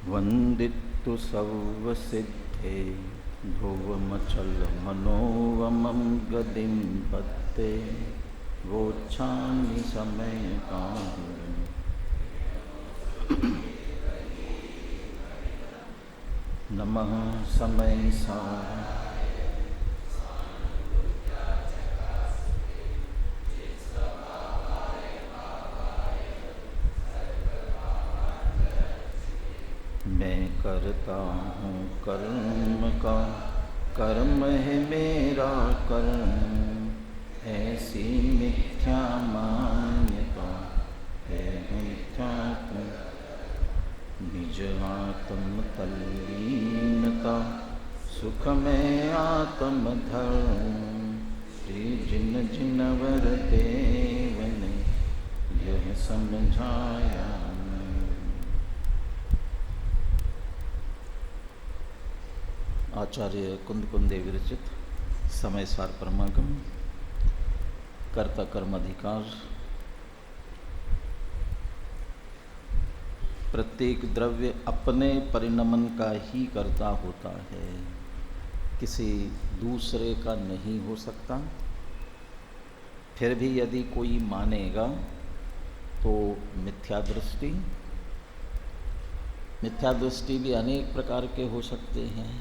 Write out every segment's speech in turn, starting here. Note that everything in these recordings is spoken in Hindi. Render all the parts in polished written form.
वंदितु सर्वसिद्धे ध्रुवमचल मनोवमं गतिं पत्ते गोच्छामि समय काहुं। नमः समय सार मैं करता हूँ कर्म का, कर्म है मेरा कर्म, ऐसी मिथ्या मान्यता है मिथ्या निज आत्म तल्लीनता, सुख में आत्म धर्म, जिन जिन वर देव ने यह समझाया। आचार्य कुंदकुंदे विरचित समय सार परमागम कर्ता कर्म अधिकार। प्रत्येक द्रव्य अपने परिणमन का ही कर्ता होता है, किसी दूसरे का नहीं हो सकता। फिर भी यदि कोई मानेगा तो मिथ्या दृष्टि भी अनेक प्रकार के हो सकते हैं।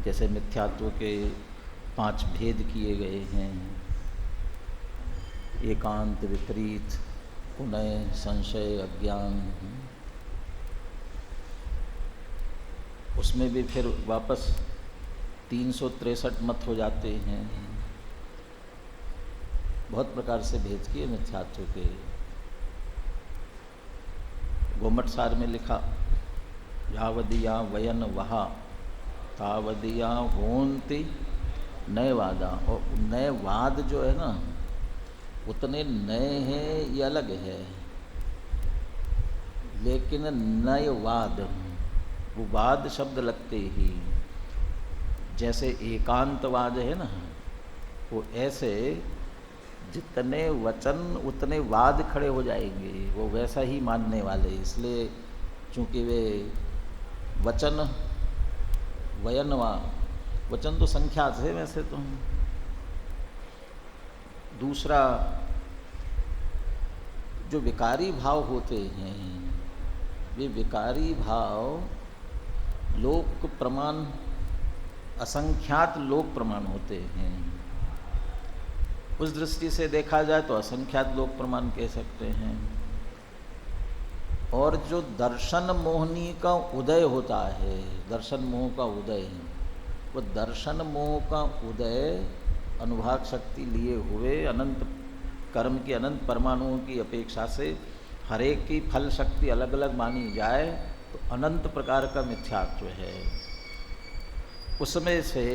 जैसे मिथ्यात्व के 5 भेद किए गए हैं, एकांत, विपरीत, पुनः, संशय, अज्ञान। उसमें भी फिर वापस 363 मत हो जाते हैं। बहुत प्रकार से भेद किए मिथ्यात्व के। गोमट सार में लिखा, यावदिया वयन वहा तावदिया होन्ति नए वादा। और नए वाद जो है ना, उतने नए हैं ये अलग है, लेकिन नए वाद, वो वाद शब्द लगते ही जैसे एकांतवाद है ना, वो ऐसे जितने वचन उतने वाद खड़े हो जाएंगे, वो वैसा ही मानने वाले। इसलिए चूँकि वे वचन वयनवा, वचन तो संख्या से वैसे तो। दूसरा, जो विकारी भाव होते हैं, वे विकारी भाव लोक प्रमाण, असंख्यात लोक प्रमाण होते हैं। उस दृष्टि से देखा जाए तो असंख्यात लोक प्रमाण कह सकते हैं। और जो दर्शन मोहनी का उदय होता है, दर्शन मोह का उदय, वो दर्शन मोह का उदय अनुभाग शक्ति लिए हुए अनंत कर्म की अनंत परमाणुओं की अपेक्षा से हर एक की फल शक्ति अलग अलग मानी जाए तो अनंत प्रकार का मिथ्यात्व है। उसमें से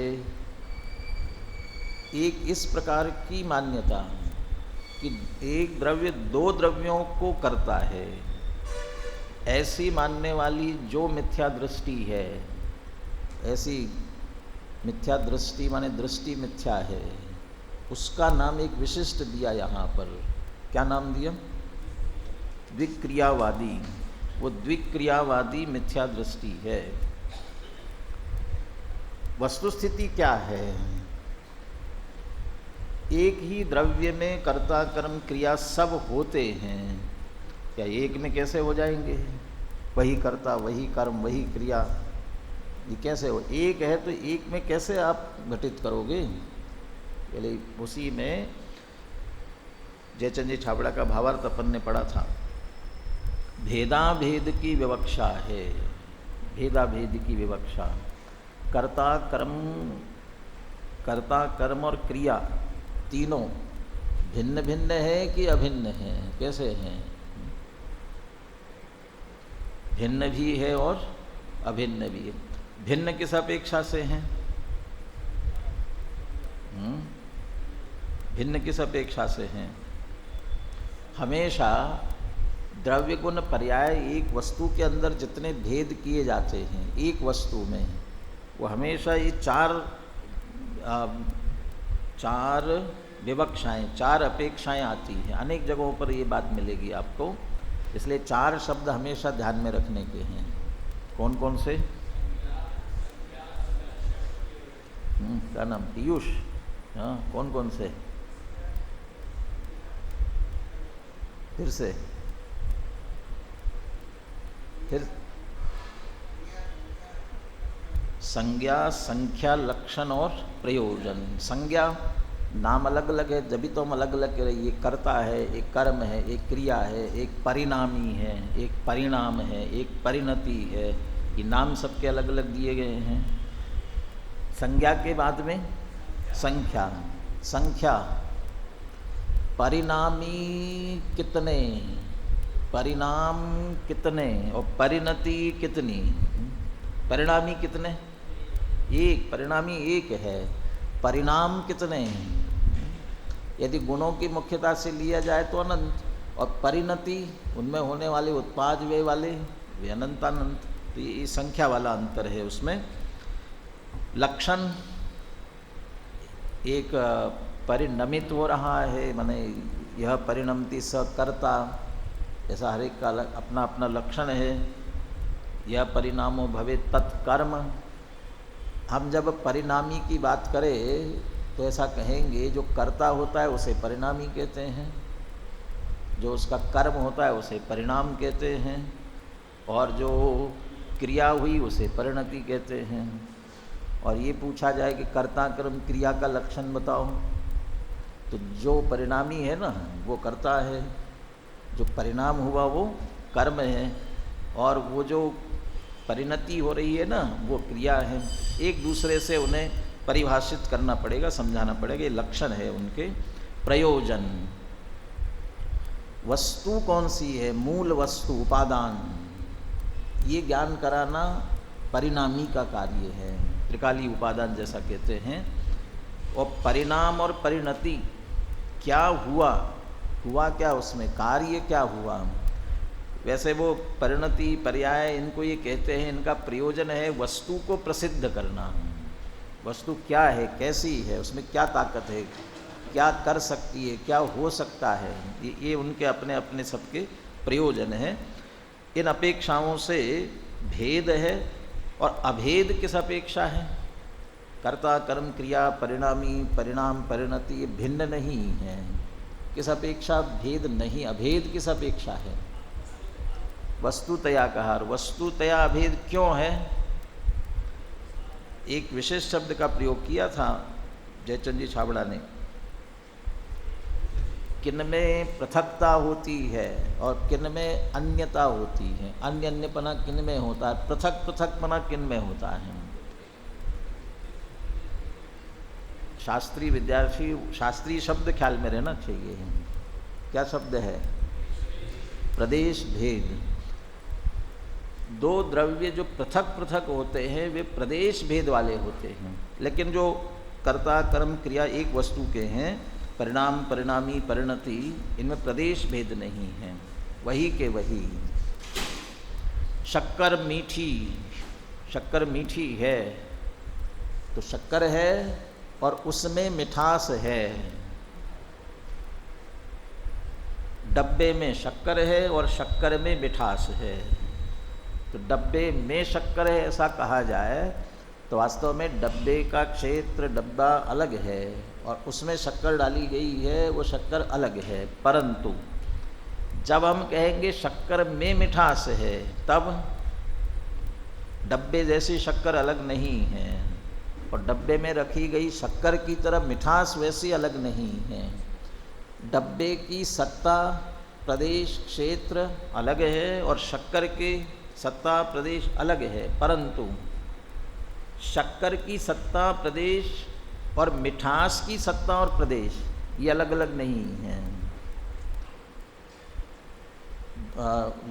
एक इस प्रकार की मान्यता कि एक द्रव्य 2 द्रव्यों को करता है, ऐसी मानने वाली जो मिथ्या दृष्टि है, ऐसी मिथ्या दृष्टि माने दृष्टि मिथ्या है, उसका नाम एक विशिष्ट दिया यहाँ पर। क्या नाम दिया? द्विक्रियावादी। वो द्विक्रियावादी मिथ्या दृष्टि है। वस्तुस्थिति क्या है? एक ही द्रव्य में कर्ता कर्म क्रिया सब होते हैं, क्या एक में कैसे हो जाएंगे? वही कर्ता, वही कर्म, वही क्रिया, ये कैसे हो? एक है तो एक में कैसे आप घटित करोगे? पहले उसी में जयचंद जी छाबड़ा का भावार्थ अपन ने पढ़ा था। भेदा भेद की विवक्षा है, भेदा भेद की विवक्षा। कर्ता कर्म और क्रिया तीनों भिन्न भिन्न है कि अभिन्न है? कैसे हैं? भिन्न भी है और अभिन्न भी है। भिन्न किस अपेक्षा से हैं? भिन्न किस अपेक्षा से हैं? हमेशा द्रव्य गुण पर्याय एक वस्तु के अंदर जितने भेद किए जाते हैं एक वस्तु में, वो हमेशा ये चार विवक्षाएं, 4 अपेक्षाएं आती हैं। अनेक जगहों पर ये बात मिलेगी आपको इसलिए 4 शब्द हमेशा ध्यान में रखने के हैं। कौन कौन से? क्या नाम? पीयूष। हाँ, कौन कौन से? फिर से, फिर संज्ञा, संख्या, लक्षण और प्रयोजन। संज्ञा, नाम अलग अलग है, जब भी तो हम अलग अलग कह रहे हैं। ये कर्ता है, एक कर्म है, एक क्रिया है, एक परिणामी है, एक परिणाम है, एक परिणति है। ये नाम सबके अलग अलग दिए गए हैं। संज्ञा के बाद में संख्या। संख्या, परिणामी कितने, परिणाम कितने और परिणति कितनी। परिणामी कितने? एक। परिणामी एक है। परिणाम कितने हैं? यदि गुणों की मुख्यता से लिया जाए तो अनंत, और परिणति उनमें होने वाले उत्पाद वे वाले वे अनंतानंत। तो ये संख्या वाला अंतर है उसमें। लक्षण, एक परिणमित हो रहा है, माने यह परिणमति स कर्ता, ऐसा हर एक का अपना अपना लक्षण है। यह परिणामो भवे तत्कर्म। हम जब परिणामी की बात करें तो ऐसा कहेंगे, जो कर्ता होता है उसे परिणामी कहते हैं, जो उसका कर्म होता है उसे परिणाम कहते हैं, और जो क्रिया हुई उसे परिणति कहते हैं। और ये पूछा जाए कि कर्ता कर्म क्रिया का लक्षण बताओ, तो जो परिणामी है ना वो कर्ता है, जो परिणाम हुआ वो कर्म है, और वो जो परिणति हो रही है ना वो क्रिया है। एक दूसरे से उन्हें परिभाषित करना पड़ेगा, समझाना पड़ेगा। ये लक्षण है उनके। प्रयोजन, वस्तु कौन सी है, मूल वस्तु, उपादान, ये ज्ञान कराना परिणामी का कार्य है। त्रिकाली उपादान जैसा कहते हैं। और परिणाम और परिणति, क्या हुआ, हुआ क्या, उसमें कार्य क्या हुआ। वैसे वो परिणति, पर्याय, इनको ये कहते हैं, इनका प्रयोजन है वस्तु को प्रसिद्ध करना। वस्तु क्या है, कैसी है, उसमें क्या ताकत है, क्या कर सकती है, क्या हो सकता है, ये उनके अपने अपने सबके प्रयोजन है। इन अपेक्षाओं से भेद है। और अभेद किस अपेक्षा है? कर्ता कर्म क्रिया परिणामी परिणाम परिणति ये भिन्न नहीं है। किस अपेक्षा? भेद नहीं। अभेद किस अपेक्षा है? वस्तुतया कहा। वस्तुतया अभेद क्यों है? एक विशेष शब्द का प्रयोग किया था जयचंद जी छाबड़ा ने। किनमें पृथकता होती है और किनमें अन्यता होती है। अन्य अन्यपना किनमें होता है, पृथक पृथकपना किनमें होता है। शास्त्रीय विद्यार्थी, शास्त्रीय शब्द ख्याल में रहना चाहिए। क्या शब्द है? प्रदेश भेद। दो द्रव्य जो पृथक पृथक होते हैं वे प्रदेश भेद वाले होते हैं, लेकिन जो कर्ता कर्म क्रिया एक वस्तु के हैं, परिणाम परिणामी परिणति, इनमें प्रदेश भेद नहीं है, वही के वही। शक्कर मीठी, शक्कर मीठी है तो शक्कर है और उसमें मिठास है। डब्बे में शक्कर है और शक्कर में मिठास है। तो डब्बे में शक्कर है ऐसा कहा जाए तो वास्तव में डब्बे का क्षेत्र, डब्बा अलग है और उसमें शक्कर डाली गई है, वो शक्कर अलग है। परंतु जब हम कहेंगे शक्कर में मिठास है, तब डब्बे जैसी शक्कर अलग नहीं है और डब्बे में रखी गई शक्कर की तरह मिठास वैसी अलग नहीं है। डब्बे की सत्ता, प्रदेश, क्षेत्र अलग है और शक्कर के सत्ता, प्रदेश अलग है। परंतु शक्कर की सत्ता, प्रदेश और मिठास की सत्ता और प्रदेश ये अलग अलग नहीं है।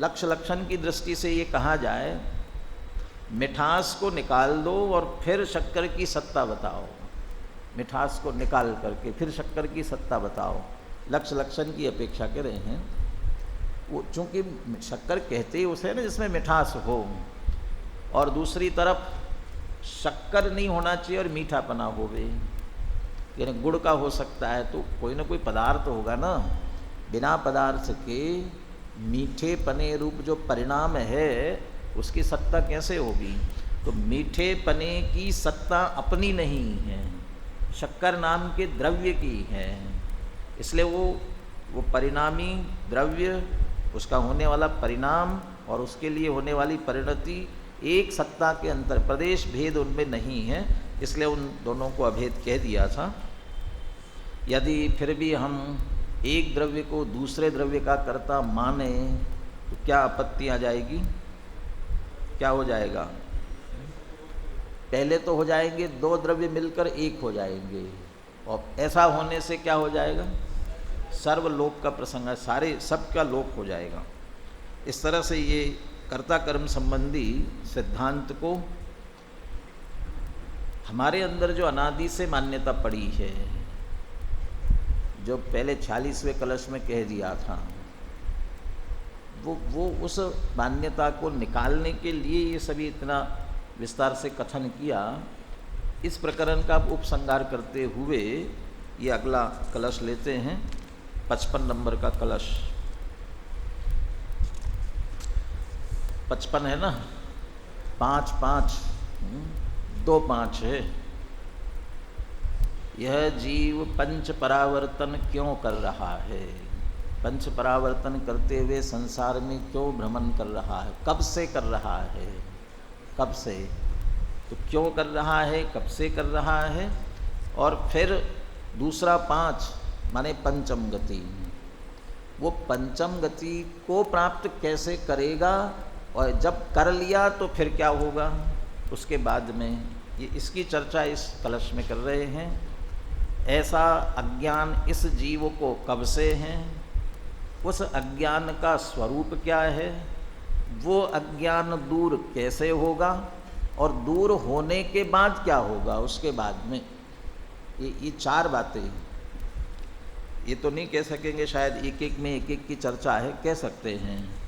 लक्ष्य लक्षण की दृष्टि से ये कहा जाए, मिठास को निकाल दो और फिर शक्कर की सत्ता बताओ। मिठास को निकाल करके फिर शक्कर की सत्ता बताओ। लक्ष्य लक्षण की अपेक्षा कर रहे हैं। वो चूँकि शक्कर कहते ही उसे ना जिसमें मिठास हो, और दूसरी तरफ शक्कर नहीं होना चाहिए और मीठापना होवे। यानी गुड़ का हो सकता है तो कोई ना कोई पदार्थ होगा ना। बिना पदार्थ के मीठे पने रूप जो परिणाम है उसकी सत्ता कैसे होगी? तो मीठे पने की सत्ता अपनी नहीं है, शक्कर नाम के द्रव्य की है। इसलिए वो परिणामी द्रव्य, उसका होने वाला परिणाम और उसके लिए होने वाली परिणति एक सत्ता के अंतर, प्रदेश भेद उनमें नहीं है, इसलिए उन दोनों को अभेद कह दिया था। यदि फिर भी हम एक द्रव्य को दूसरे द्रव्य का कर्ता माने तो क्या आपत्ति आ जाएगी? क्या हो जाएगा? पहले तो हो जाएंगे दो द्रव्य मिलकर एक हो जाएंगे, और ऐसा होने से क्या हो जाएगा? सर्वलोक का प्रसंग है, सारे सबका लोक हो जाएगा। इस तरह से ये कर्ता कर्म संबंधी सिद्धांत को हमारे अंदर जो अनादि से मान्यता पड़ी है, जो पहले 46वें कलश में कह दिया था, वो उस मान्यता को निकालने के लिए ये सभी इतना विस्तार से कथन किया। इस प्रकरण का उपसंहार करते हुए ये अगला कलश लेते हैं, 55 नंबर का कलश। 55 है ना, 5 5 2 5 है। यह जीव पंच परावर्तन क्यों कर रहा है? पंच परावर्तन करते हुए संसार में क्यों भ्रमण कर रहा है? कब से कर रहा है? कब से? तो क्यों कर रहा है, कब से कर रहा है? और फिर दूसरा 5 माने पंचम गति, वो पंचम गति को प्राप्त कैसे करेगा, और जब कर लिया तो फिर क्या होगा उसके बाद में, ये इसकी चर्चा इस कलश में कर रहे हैं। ऐसा अज्ञान इस जीव को कब से है, उस अज्ञान का स्वरूप क्या है, वो अज्ञान दूर कैसे होगा, और दूर होने के बाद क्या होगा उसके बाद में। ये 4 बातें, ये तो नहीं कह सकेंगे शायद एक एक में एक एक की चर्चा है, कह सकते हैं।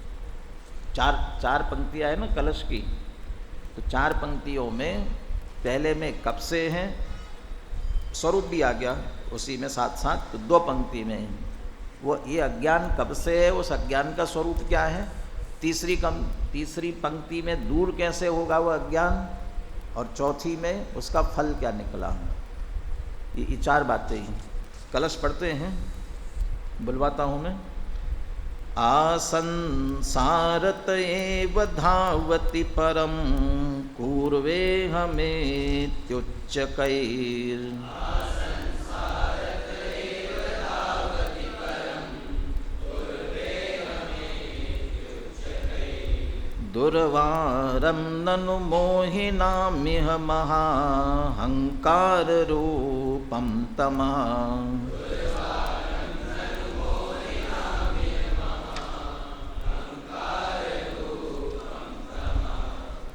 4 पंक्तियाँ है ना कलश की, तो 4 पंक्तियों में पहले में कब से हैं, स्वरूप भी आ गया उसी में साथ साथ। तो 2 पंक्ति में वो ये अज्ञान कब से है, उस अज्ञान का स्वरूप क्या है। तीसरी पंक्ति में दूर कैसे होगा वो अज्ञान, और चौथी में उसका फल क्या निकला। ये 4 बातें ही कलश पढ़ते हैं, बुलवाता हूँ मैं। आसंसारत एव धावति परम पूर्वे हमेत्युच्चकैर् दुर्वारं ननु मोहिनामिह महाहंकाररूपं तमः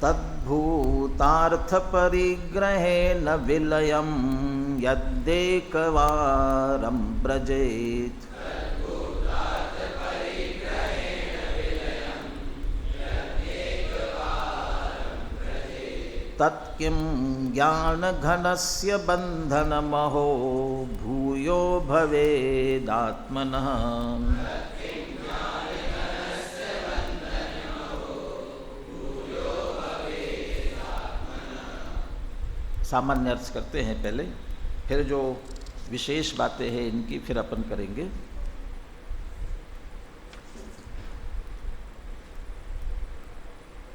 तद्भूतार्थपरिग्रहेण विलयं यद्येकवारं व्रजेत् तत्किं ज्ञानघनस्य बन्धनमहो भूयो भवेदात्मनः। सामान्य अर्थ करते हैं पहले, फिर जो विशेष बातें हैं इनकी फिर अपन करेंगे।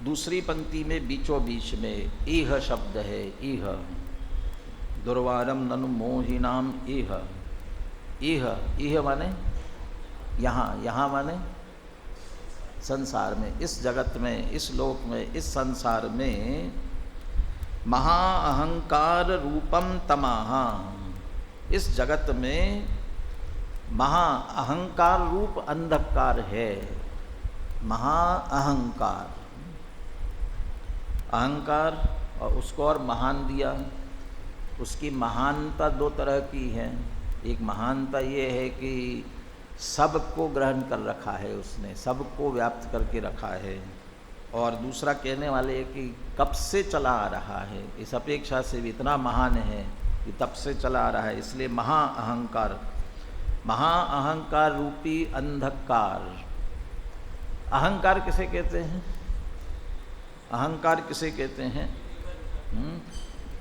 दूसरी पंक्ति में बीचों बीच में इह शब्द है, इह दुर्वारम ननु मोहिनाम इह। इह माने यहाँ, यहाँ माने संसार में, इस जगत में, इस लोक में, इस संसार में महाअहंकार रूपम तमाहा, इस जगत में महाअहंकार रूप अंधकार है। महाअहंकार, अहंकार और उसको और महान दिया। उसकी महानता 2 तरह की है। एक महानता ये है कि सबको ग्रहण कर रखा है उसने, सबको व्याप्त करके रखा है। और दूसरा कहने वाले कि कब से चला आ रहा है, इस अपेक्षा से भी इतना महान है कि तब से चला आ रहा है, इसलिए महाअहंकार। महाअहंकार रूपी अंधकार अहंकार किसे कहते हैं? अहंकार किसे कहते हैं?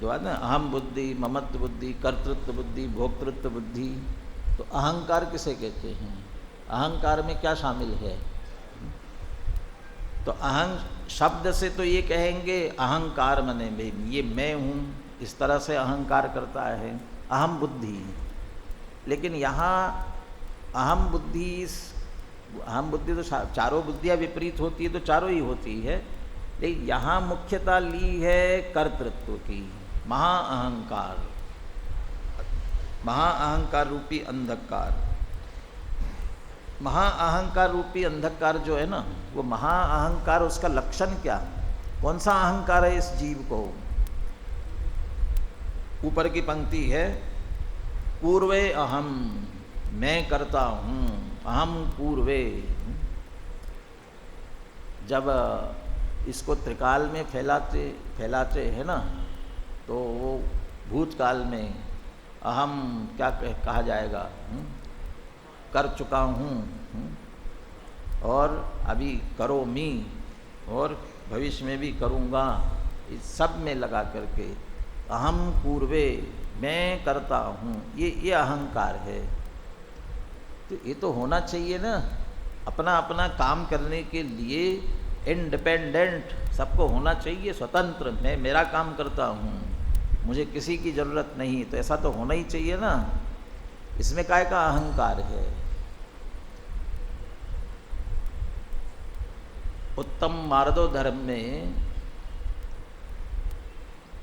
जो बात ना, अहम बुद्धि, ममत्व बुद्धि, कर्तृत्व बुद्धि, भोक्तृत्व बुद्धि, तो अहंकार किसे कहते हैं? अहंकार में क्या शामिल है? तो शब्द से तो ये कहेंगे अहंकार मने ये मैं हूँ, इस तरह से अहंकार करता है, अहम बुद्धि। लेकिन यहाँ अहम बुद्धि तो चारों बुद्धियाँ विपरीत होती है, तो चारों ही होती है, लेकिन यहाँ मुख्यता ली है कर्तृत्व की। महाअहंकार, महाअहंकार रूपी अंधकार, महाअहंकार रूपी अंधकार जो है ना, वो महाअहंकार, उसका लक्षण क्या, कौन सा अहंकार है इस जीव को? ऊपर की पंक्ति है, पूर्वे अहम, मैं करता हूँ, अहम पूर्वे। जब इसको त्रिकाल में फैलाते हैं ना, तो वो भूतकाल में अहम क्या कहा जाएगा, कर चुका हूँ, और अभी करोमि, और भविष्य में भी करूँगा, इस सब में लगा करके अहम पूर्वे, मैं करता हूँ, ये अहंकार है। तो ये तो होना चाहिए ना, अपना अपना काम करने के लिए इंडिपेंडेंट सबको होना चाहिए, स्वतंत्र, मैं मेरा काम करता हूँ, मुझे किसी की ज़रूरत नहीं, तो ऐसा तो होना ही चाहिए ना। इसमें काय का अहंकार है? उत्तम मार्दो धर्म में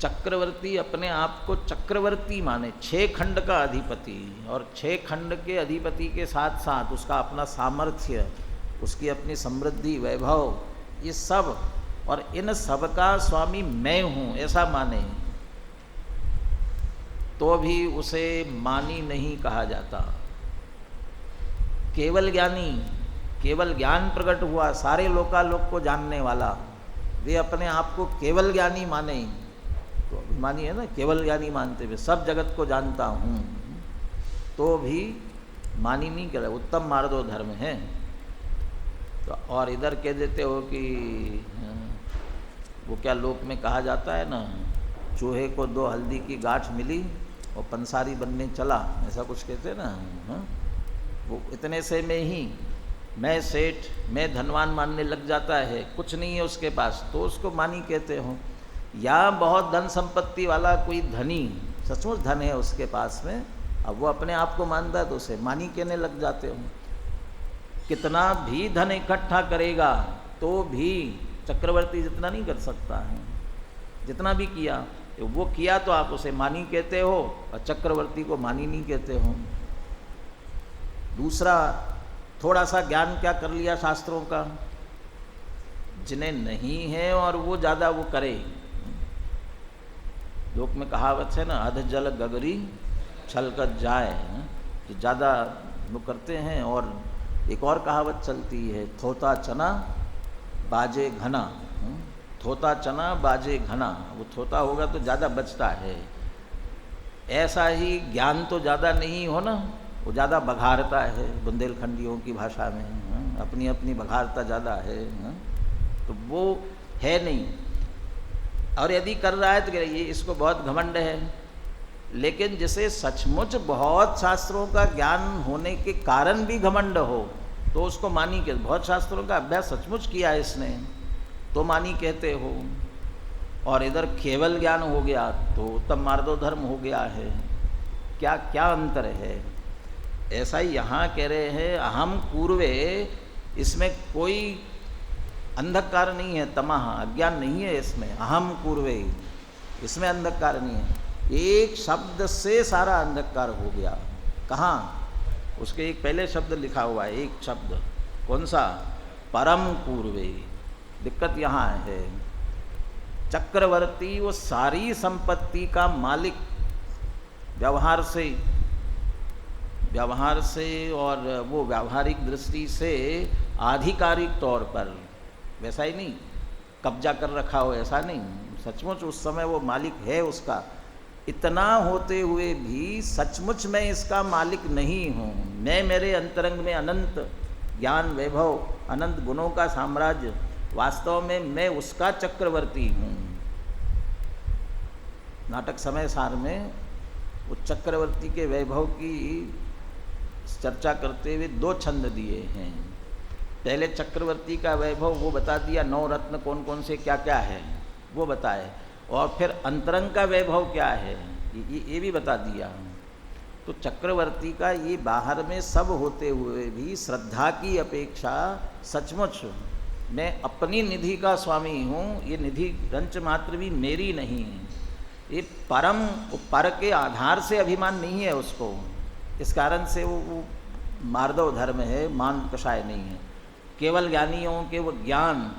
चक्रवर्ती अपने आप को चक्रवर्ती माने, 6 खंड का अधिपति, और 6 खंड के अधिपति के साथ साथ उसका अपना सामर्थ्य, उसकी अपनी समृद्धि, वैभव, ये सब, और इन सब का स्वामी मैं हूँ, ऐसा माने, तो भी उसे मानी नहीं कहा जाता। केवल ज्ञानी, केवल ज्ञान प्रकट हुआ, सारे लोकालोक को जानने वाला, वे अपने आप को केवल ज्ञानी माने, तो अभिमानी है ना, केवल ज्ञानी मानते हुए सब जगत को जानता हूँ, तो भी मानी नहीं कर, उत्तम मार्दो धर्म है। तो और इधर कह देते हो कि वो क्या लोक में कहा जाता है ना, चूहे को 2 हल्दी की गांठ मिली और पंसारी बनने चला, ऐसा कुछ कहते हैं ना। वो इतने से में ही मैं सेठ, मैं धनवान मानने लग जाता है, कुछ नहीं है उसके पास, तो उसको मानी कहते हो। या बहुत धन संपत्ति वाला कोई धनी, सचमुच धन है उसके पास में, अब वो अपने आप को मानता है, तो उसे मानी कहने लग जाते हो। कितना भी धन इकट्ठा करेगा तो भी चक्रवर्ती जितना नहीं कर सकता है, जितना भी किया, वो किया तो आप उसे मानी कहते हो, और चक्रवर्ती को मानी नहीं कहते हो। दूसरा, थोड़ा सा ज्ञान क्या कर लिया शास्त्रों का, जिन्हें नहीं है और वो ज़्यादा वो करे। लोक में कहावत है ना, अध जल गगरी छलकत जाए, जो ज़्यादा वो करते हैं। और एक और कहावत चलती है, थोता चना बाजे घना, थोता चना बाजे घना, वो थोता होगा तो ज़्यादा बचता है। ऐसा ही ज्ञान तो ज़्यादा नहीं हो ना, वो ज़्यादा बघारता है, बुंदेलखंडियों की भाषा में अपनी अपनी बघारता ज़्यादा है, तो वो है नहीं। और यदि कर रहा है तो ये इसको बहुत घमंड है। लेकिन जिसे सचमुच बहुत शास्त्रों का ज्ञान होने के कारण भी घमंड हो, तो उसको मानी के, बहुत शास्त्रों का अभ्यास सचमुच किया है इसने, तो मानी कहते हो। और इधर केवल ज्ञान हो गया तो उत्तम मार्दो धर्म हो गया है। क्या क्या अंतर है? ऐसा ही यहाँ कह रहे हैं, अहम पूर्वे, इसमें कोई अंधकार नहीं है, तमह अज्ञान नहीं है इसमें, अहम पूर्वे, इसमें अंधकार नहीं है। एक शब्द से सारा अंधकार हो गया। कहाँ? उसके एक पहले शब्द लिखा हुआ है, एक शब्द, कौन सा? परम पूर्वे। दिक्कत यहाँ है, चक्रवर्ती वो सारी संपत्ति का मालिक व्यवहार से और वो व्यावहारिक दृष्टि से आधिकारिक तौर पर, वैसा ही नहीं कब्जा कर रखा हो, ऐसा नहीं, सचमुच उस समय वो मालिक है उसका। इतना होते हुए भी सचमुच मैं इसका मालिक नहीं हूँ, मैं मेरे अंतरंग में अनंत ज्ञान वैभव अनंत गुणों का साम्राज्य, वास्तव में मैं उसका चक्रवर्ती हूँ। नाटक समय सार में वो चक्रवर्ती के वैभव की चर्चा करते हुए 2 छंद दिए हैं। पहले चक्रवर्ती का वैभव वो बता दिया, 9 रत्न कौन कौन से क्या क्या है वो बताए, और फिर अंतरंग का वैभव क्या है ये भी बता दिया। तो चक्रवर्ती का ये बाहर में सब होते हुए भी श्रद्धा की अपेक्षा सचमुच मैं अपनी निधि का स्वामी हूँ, ये निधि रंच मात्र भी मेरी नहीं है, ये परम पर के आधार से अभिमान नहीं है उसको, इस कारण से वो मार्दव धर्म है, मान कषाय नहीं है। केवल ज्ञानियों के वो ज्ञान,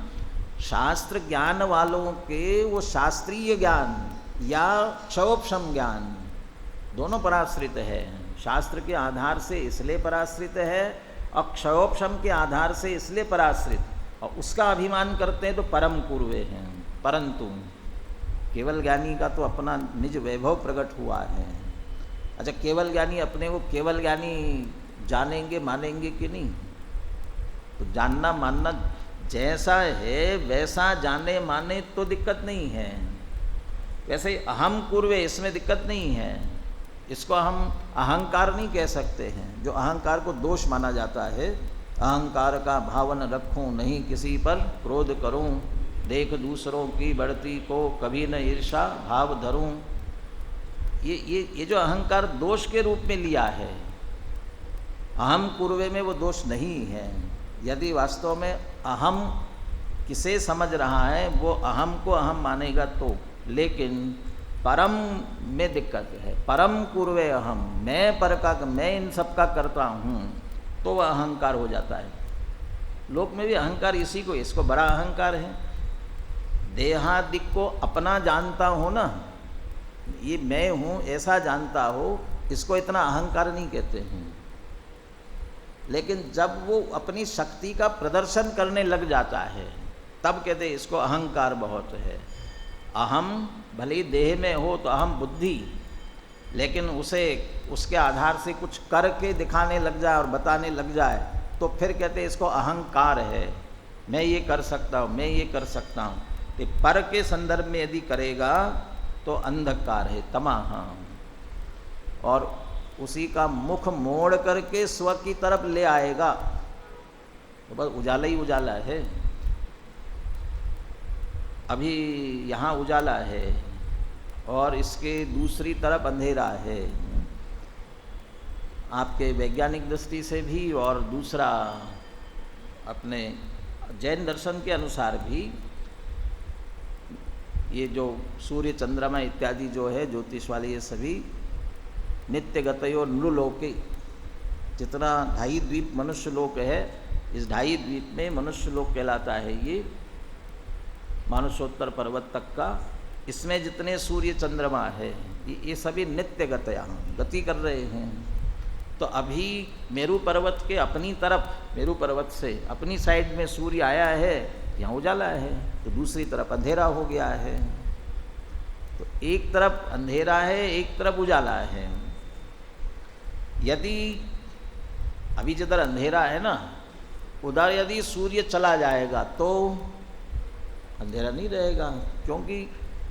शास्त्र ज्ञान वालों के वो शास्त्रीय ज्ञान या क्षयोपशम ज्ञान दोनों पराश्रित है। शास्त्र के आधार से इसलिए पराश्रित है और क्षयोपशम के आधार से इसलिए पराश्रित, और उसका अभिमान करते हैं तो परम पूर्वे हैं। परंतु केवल ज्ञानी का तो अपना निज वैभव प्रकट हुआ है। अच्छा, केवल ज्ञानी अपने को केवल ज्ञानी जानेंगे मानेंगे कि नहीं? तो जानना मानना जैसा है वैसा जाने माने तो दिक्कत नहीं है। वैसे अहम पूर्वे इसमें दिक्कत नहीं है, इसको हम अहंकार नहीं कह सकते हैं, जो अहंकार को दोष माना जाता है। अहंकार का भावन रखूं, नहीं किसी पर क्रोध करूं, देख दूसरों की बढ़ती को कभी न ईर्षा भाव धरूं। ये जो अहंकार दोष के रूप में लिया है, अहम पूर्वे में वो दोष नहीं है। यदि वास्तव में अहम किसे समझ रहा है वो अहम को अहम मानेगा तो, लेकिन परम में दिक्कत है। परम पूर्वे अहम, मैं पर का, मैं इन सब का करता हूँ, तो वह अहंकार हो जाता है। लोक में भी अहंकार इसी को, इसको बड़ा अहंकार है। देहादिक को अपना जानता हो ना, ये मैं हूँ ऐसा जानता हो, इसको इतना अहंकार नहीं कहते हैं। लेकिन जब वो अपनी शक्ति का प्रदर्शन करने लग जाता है तब कहते इसको अहंकार बहुत है। अहम भले ही देह में हो तो अहम बुद्धि, लेकिन उसे उसके आधार से कुछ करके दिखाने लग जाए और बताने लग जाए तो फिर कहते इसको अहंकार है। मैं ये कर सकता हूँ, मैं ये कर सकता हूँ। तो पर के संदर्भ में यदि करेगा तो अंधकार है, तमाहा, और उसी का मुख मोड़ करके स्व की तरफ ले आएगा तो बस उजाला ही उजाला है। अभी यहाँ उजाला है और इसके दूसरी तरफ अंधेरा है। आपके वैज्ञानिक दृष्टि से भी और दूसरा अपने जैन दर्शन के अनुसार भी ये जो सूर्य चंद्रमा इत्यादि जो है ज्योतिष वाले, ये सभी नित्य गतयो नृलोके, जितना 2.5 द्वीप मनुष्य लोक है, इस 2.5 द्वीप में मनुष्य लोक कहलाता है ये मानसोत्तर पर्वत तक का। इसमें जितने सूर्य चंद्रमा है ये सभी नित्य गतया गति कर रहे हैं। तो अभी मेरू पर्वत के अपनी तरफ, मेरू पर्वत से अपनी साइड में सूर्य आया है, यहाँ उजाला है, तो दूसरी तरफ अंधेरा हो गया है। तो एक तरफ अंधेरा है, एक तरफ उजाला है। यदि अभी जिधर अंधेरा है ना, उधर यदि सूर्य चला जाएगा तो अंधेरा नहीं रहेगा, क्योंकि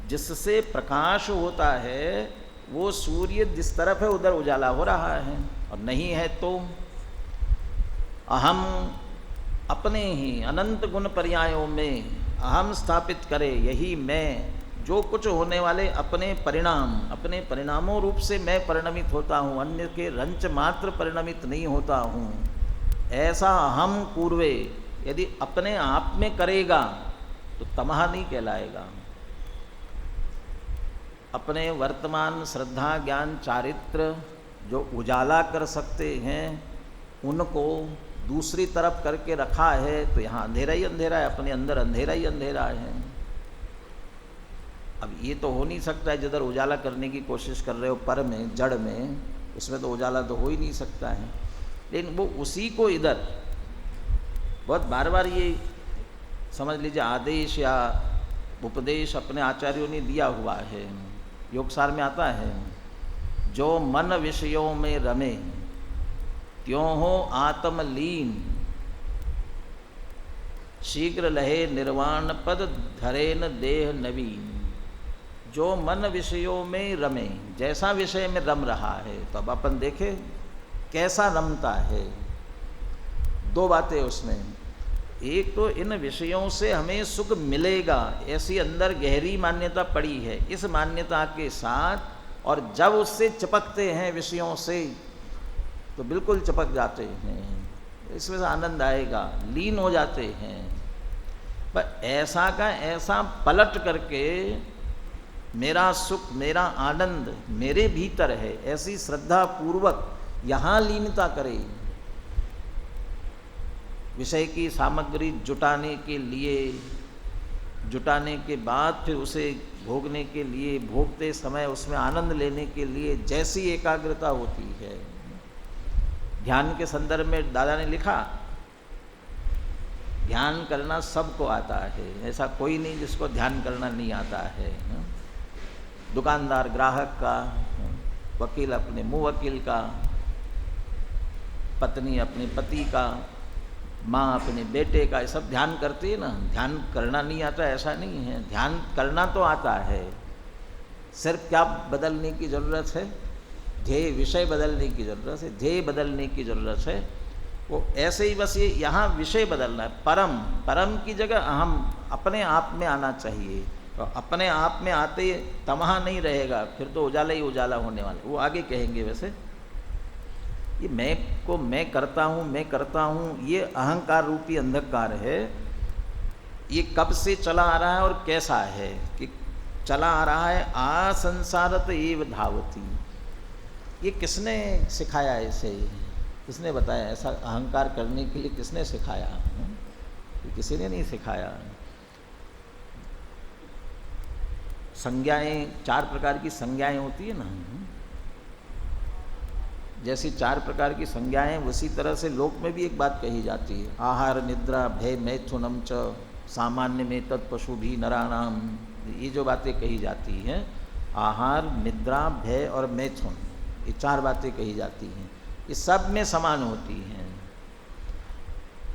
जिससे प्रकाश होता है वो सूर्य जिस तरफ है उधर उजाला हो रहा है, और नहीं है तो अहम अपने ही अनंत गुण पर्यायों में अहम स्थापित करे, यही मैं, जो कुछ होने वाले अपने परिणाम, अपने परिणामों रूप से मैं परिणमित होता हूँ, अन्य के रंच मात्र परिणमित नहीं होता हूँ। ऐसा अहम पूर्वे यदि अपने आप में करेगा तो तमह नहीं कहलाएगा। अपने वर्तमान श्रद्धा ज्ञान चारित्र जो उजाला कर सकते हैं उनको दूसरी तरफ करके रखा है तो यहाँ अंधेरा ही अंधेरा है, अपने अंदर अंधेरा ही अंधेरा है। अब ये तो हो नहीं सकता है जिधर उजाला करने की कोशिश कर रहे हो पर में, जड़ में, उसमें तो उजाला तो हो ही नहीं सकता है। लेकिन वो उसी को इधर बहुत बार बार ये समझ लीजिए आदेश या उपदेश अपने आचार्यों ने दिया हुआ है। योगसार में आता है, जो मन विषयों में रमे त्यों हो आत्मलीन, शीघ्र लहे निर्वाण पद धरेन देह नवीन। जो मन विषयों में रमे, जैसा विषय में रम रहा है, तो अब अपन देखें कैसा रमता है। दो बातें उसमें, एक तो इन विषयों से हमें सुख मिलेगा, ऐसी अंदर गहरी मान्यता पड़ी है। इस मान्यता के साथ और जब उससे चिपकते हैं विषयों से, तो बिल्कुल चिपक जाते हैं, इसमें से आनंद आएगा, लीन हो जाते हैं। पर ऐसा का ऐसा पलट करके मेरा सुख, मेरा आनंद मेरे भीतर है, ऐसी श्रद्धा पूर्वक यहाँ लीनता करे। विषय की सामग्री जुटाने के लिए, जुटाने के बाद फिर उसे भोगने के लिए, भोगते समय उसमें आनंद लेने के लिए जैसी एकाग्रता होती है। ध्यान के संदर्भ में दादा ने लिखा, ध्यान करना सबको आता है, ऐसा कोई नहीं जिसको ध्यान करना नहीं आता है। दुकानदार ग्राहक का, वकील अपने मुवक्किल का, पत्नी अपने पति का, माँ अपने बेटे का, सब ध्यान करती है ना। ध्यान करना नहीं आता ऐसा नहीं है, ध्यान करना तो आता है। सिर्फ क्या बदलने की ज़रूरत है? ध्येय, विषय बदलने की ज़रूरत है, ध्येय बदलने की ज़रूरत है। वो ऐसे ही बस ये यहाँ विषय बदलना है। परम, परम की जगह हम अपने आप में आना चाहिए। तो अपने आप में आते तमहा नहीं रहेगा, फिर तो उजाला ही उजाला होने वाला। वो आगे कहेंगे। वैसे ये मैं को मैं करता हूँ, मैं करता हूँ, ये अहंकार रूपी अंधकार है। ये कब से चला आ रहा है और कैसा है कि चला आ रहा है? असंसारत एव धावती। ये किसने सिखाया इसे? किसने बताया? ऐसा अहंकार करने के लिए किसने सिखाया? ये किसी ने नहीं सिखाया। संज्ञाएं, चार प्रकार की संज्ञाएं होती है ना, जैसी चार प्रकार की संज्ञाएं, उसी तरह से लोक में भी एक बात कही जाती है। आहार निद्रा भय मैथुनम च सामान्य में तत्पशु भी नराणाम। ये जो बातें कही जाती हैं, आहार, निद्रा, भय और मैथुन, ये चार बातें कही जाती हैं, ये सब में समान होती हैं।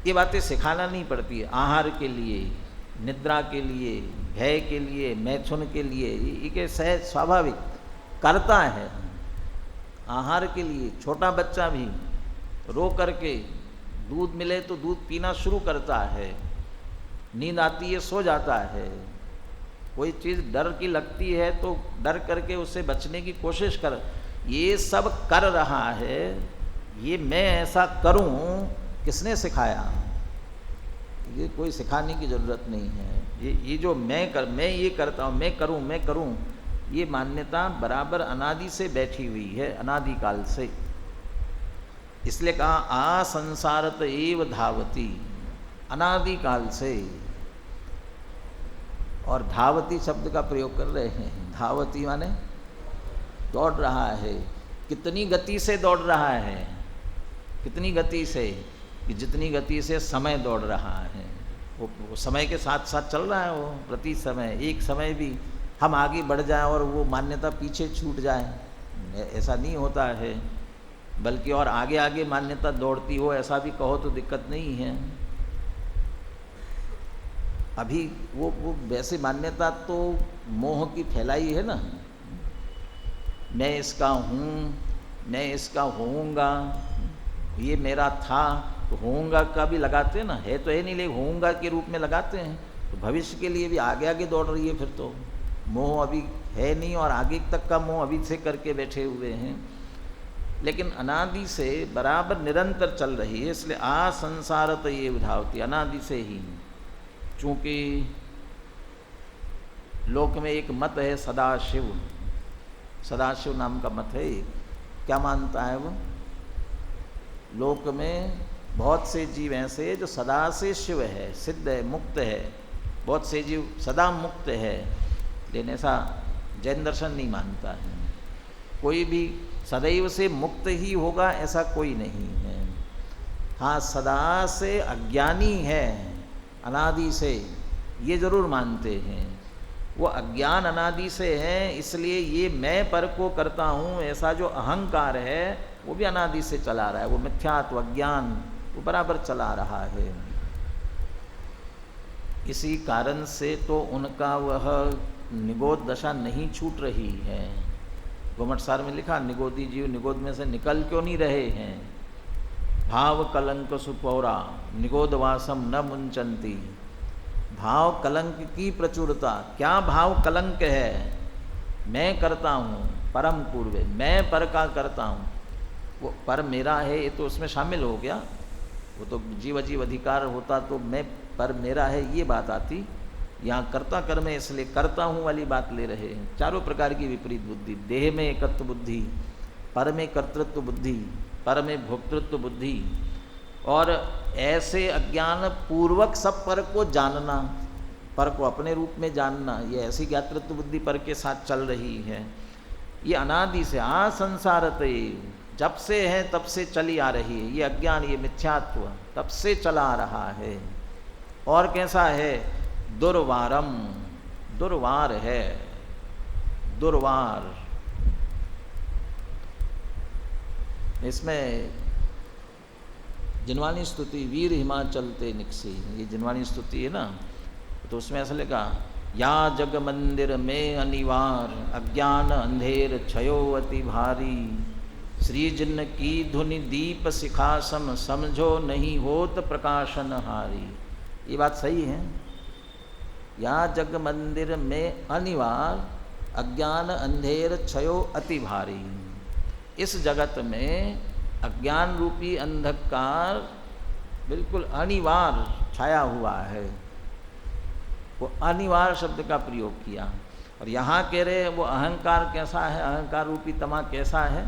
ये बातें सिखाना नहीं पड़ती है। आहार के लिए, निद्रा के लिए, भय के लिए, मैथुन के लिए, ये सहज स्वाभाविक करता है। आहार के लिए छोटा बच्चा भी रो करके दूध मिले तो दूध पीना शुरू करता है, नींद आती है सो जाता है, कोई चीज़ डर की लगती है तो डर करके उससे बचने की कोशिश कर। ये सब कर रहा है। ये मैं ऐसा करूं, किसने सिखाया? ये कोई सिखाने की ज़रूरत नहीं है। ये जो मैं ये करता हूँ, मैं करूं, ये मान्यता बराबर अनादि से बैठी हुई है, अनादि काल से। इसलिए कहा असंसारत एव धावती, अनादि काल से। और धावती शब्द का प्रयोग कर रहे हैं। धावती माने दौड़ रहा है। कितनी गति से दौड़ रहा है? कितनी गति से? कि जितनी गति से समय दौड़ रहा है, वो समय के साथ साथ चल रहा है। वो प्रति समय, एक समय भी हम आगे बढ़ जाएं और वो मान्यता पीछे छूट जाए, ऐसा नहीं होता है। बल्कि और आगे आगे मान्यता दौड़ती हो, ऐसा भी कहो तो दिक्कत नहीं है। अभी वो वैसे मान्यता तो मोह की फैलाई है ना। मैं इसका हूँ, मैं इसका होऊंगा, ये मेरा था, तो होऊंगा का भी लगाते हैं ना। है तो है नहीं, लेकिन होऊंगा के रूप में लगाते हैं। तो भविष्य के लिए भी आगे आगे दौड़ रही है। फिर तो मोह अभी है नहीं और आगे तक का मोह अभी से करके बैठे हुए हैं। लेकिन अनादि से बराबर निरंतर चल रही है। इसलिए असंसारत ये धावती, अनादि से ही। चूँकि लोक में एक मत है सदाशिव, सदाशिव नाम का मत है। क्या मानता है वो? लोक में बहुत से जीव ऐसे हैं जो सदा से शिव है, सिद्ध है, मुक्त है। बहुत से जीव सदा मुक्त है, लेकिन ऐसा जैन दर्शन नहीं मानता है। कोई भी सदैव से मुक्त ही होगा ऐसा कोई नहीं है। हाँ, सदा से अज्ञानी है, अनादि से, ये जरूर मानते हैं। वो अज्ञान अनादि से है, इसलिए ये मैं पर को करता हूँ, ऐसा जो अहंकार है वो भी अनादि से चला रहा है। वो मिथ्यात्व, अज्ञान, वो बराबर चला रहा है। इसी कारण से तो उनका वह निगोद दशा नहीं छूट रही है। गोमटसार में लिखा, निगोदी जीव निगोद में से निकल क्यों नहीं रहे हैं। भाव कलंक सुपौरा निगोदवासम न मुंचंती। भाव कलंक की प्रचुरता, क्या भाव कलंक है। मैं करता हूँ परम पूर्वे, मैं पर का करता हूँ, वो पर मेरा है ये तो उसमें शामिल हो गया। वो तो जीव अजीव अधिकार होता तो मैं पर मेरा है ये बात आती। यहाँ कर्ता कर्म है इसलिए करता हूँ वाली बात ले रहे हैं। चारों प्रकार की विपरीत बुद्धि, देह में एकत्व बुद्धि, पर में कर्तृत्व बुद्धि, पर में भोक्तृत्व बुद्धि, और ऐसे अज्ञान पूर्वक सब पर को जानना, पर को अपने रूप में जानना, ये ऐसी ज्ञातृत्व बुद्धि पर के साथ चल रही है। ये अनादि से संसारते, जब से है तब से चली आ रही है। ये अज्ञान, ये मिथ्यात्व तब से चला आ रहा है। और कैसा है, दुर्वारम, दुर्वार है, दुर्वार। इसमें जिनवानी स्तुति, वीर हिमाचल ते निकसी, ये जिनवानी स्तुति है ना, तो उसमें ऐसा लिखा, या जग मंदिर में अनिवार अज्ञान अंधेर छयो अति भारी। श्री जिन की धुनि दीप शिखासम समझो नहीं होत प्रकाशन हारी। ये बात सही है। या जग मंदिर में अनिवार अज्ञान अंधेर छयो अति भारी। इस जगत में अज्ञान रूपी अंधकार बिल्कुल अनिवार्य छाया हुआ है। वो अनिवार्य शब्द का प्रयोग किया। और यहाँ कह रहे वो अहंकार कैसा है, अहंकार रूपी तमा कैसा है,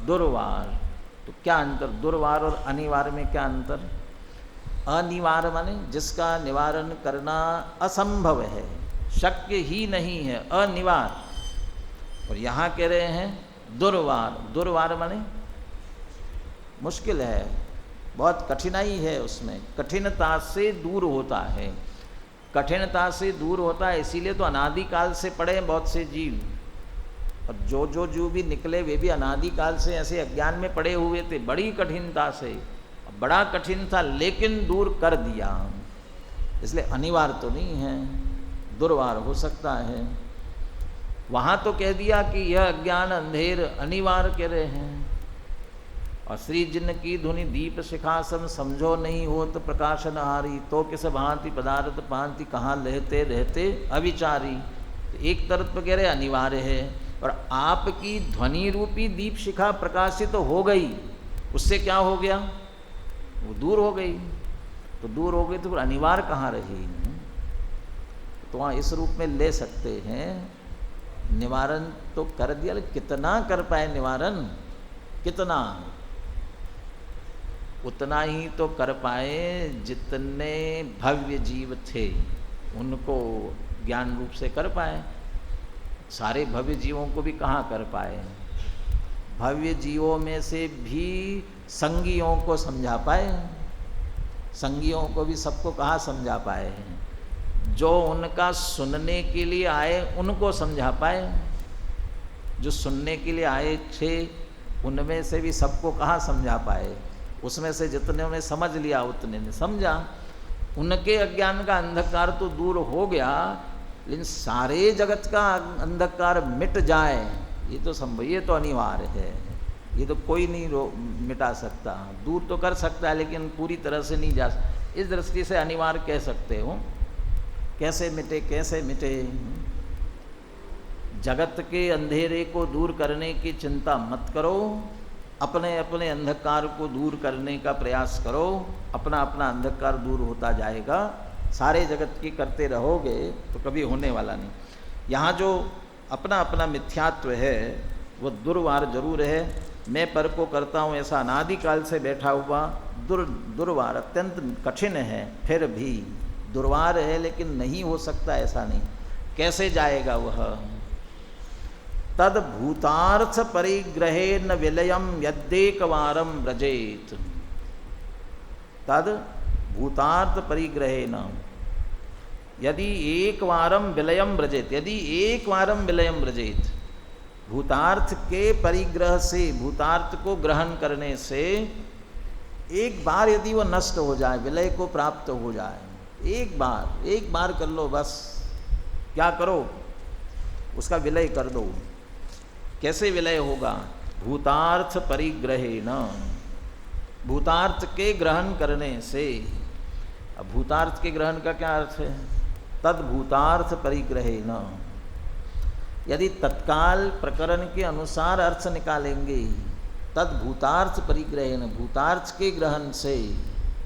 दुर्वार। तो क्या अंतर, दुर्वार और अनिवार्य में क्या अंतर। अनिवार्य माने जिसका निवारण करना असंभव है, शक्य ही नहीं है, अनिवार्य। और यहाँ कह रहे हैं दुर्वार। दुर्वार माने मुश्किल है, बहुत कठिनाई है, उसमें कठिनता से दूर होता है। कठिनता से दूर होता है, इसीलिए तो अनादिकाल से पड़े हैं बहुत से जीव। और जो जीव भी निकले वे भी अनादिकाल से ऐसे अज्ञान में पड़े हुए थे, बड़ी कठिनता से। बड़ा कठिन था लेकिन दूर कर दिया, इसलिए अनिवार्य तो नहीं है, दुर्वार हो सकता है। वहाँ तो कह दिया कि यह अज्ञान अंधेर अनिवार्य कह रहे हैं। और श्री जिन की धुनि दीप शिखासन समझो नहीं हो तो प्रकाशन हारी। तो किस भांति पदार्थ भांति कहाँ रहते रहते अविचारी। तो एक तरफ कह रहे अनिवार्य है, और आपकी ध्वनि रूपी दीप शिखा प्रकाशित तो हो गई, उससे क्या हो गया, वो दूर हो गई। तो दूर हो गई तो फिर अनिवार्य कहाँ रही। तो वहाँ इस रूप में ले सकते हैं, निवारण तो कर दिया, लेकिन कितना कर पाए निवारण, कितना, उतना ही तो कर पाए जितने भव्य जीव थे उनको ज्ञान रूप से कर पाए। सारे भव्य जीवों को भी कहाँ कर पाए। भव्य जीवों में से भी संगियों को समझा पाए, संगियों को भी सबको कहाँ समझा पाए। जो उनका सुनने के लिए आए उनको समझा पाए। जो सुनने के लिए आए थे उनमें से भी सबको कहाँ समझा पाए। उसमें से जितने ने समझ लिया उतने ने समझा। उनके अज्ञान का अंधकार तो दूर हो गया, लेकिन सारे जगत का अंधकार मिट जाए ये तो संभव, ये तो अनिवार्य है। ये तो कोई नहीं मिटा सकता। दूर तो कर सकता है लेकिन पूरी तरह से नहीं जा सकता। इस दृष्टि से अनिवार्य कह सकते हो। कैसे मिटे, कैसे मिटे। जगत के अंधेरे को दूर करने की चिंता मत करो, अपने अपने अंधकार को दूर करने का प्रयास करो। अपना अपना अंधकार दूर होता जाएगा। सारे जगत की करते रहोगे तो कभी होने वाला नहीं। यहाँ जो अपना अपना मिथ्यात्व है वो दुर्वार जरूर है। मैं पर को करता हूँ ऐसा अनादिकाल से बैठा हुआ दुर्वार अत्यंत कठिन है। फिर भी दुर्वार है लेकिन नहीं हो सकता ऐसा नहीं। कैसे जाएगा वह। तद भूतार्थ परिग्रहे न विलयम यद्देकवारम व्रजेत। तद भूतार्थ परिग्रहे न यदि एक वारम विलयम व्रजेत, यदि एक वारम विलयम व्रजेत। भूतार्थ के परिग्रह से, भूतार्थ को ग्रहण करने से एक बार यदि वो नष्ट हो जाए, विलय को प्राप्त हो जाए, एक बार कर लो बस। क्या करो? उसका विलय कर दो। कैसे विलय होगा? भूतार्थ परिग्रहेण, भूतार्थ के ग्रहण करने से। अब भूतार्थ के ग्रहण का क्या अर्थ है? तद भूतार्थ परिग्रहेण। यदि तत्काल प्रकरण के अनुसार अर्थ निकालेंगे, तद भूतार्थ परिग्रहेण, भूतार्थ के ग्रहण से,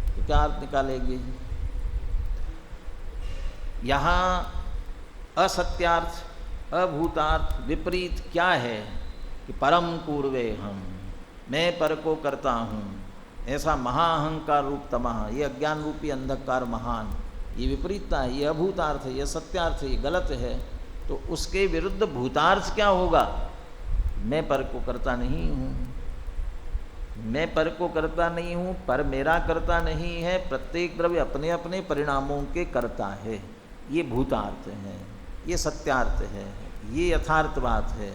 तो क्या अर्थ निकालेंगे? यहाँ असत्यार्थ, अभूतार्थ, विपरीत क्या है कि परम पूर्वे हम, मैं पर को करता हूँ, ऐसा महाअहंकार रूप तमह, ये अज्ञान रूपी अंधकार महान, ये विपरीतता है, ये अभूतार्थ है, ये सत्यार्थ है, ये गलत है। तो उसके विरुद्ध भूतार्थ क्या होगा? मैं पर को करता नहीं हूँ, मैं पर को करता नहीं हूँ, पर मेरा करता नहीं है, प्रत्येक द्रव्य अपने अपने परिणामों के करता है। ये भूतार्थ है, ये सत्यार्थ है, ये यथार्थ बात है।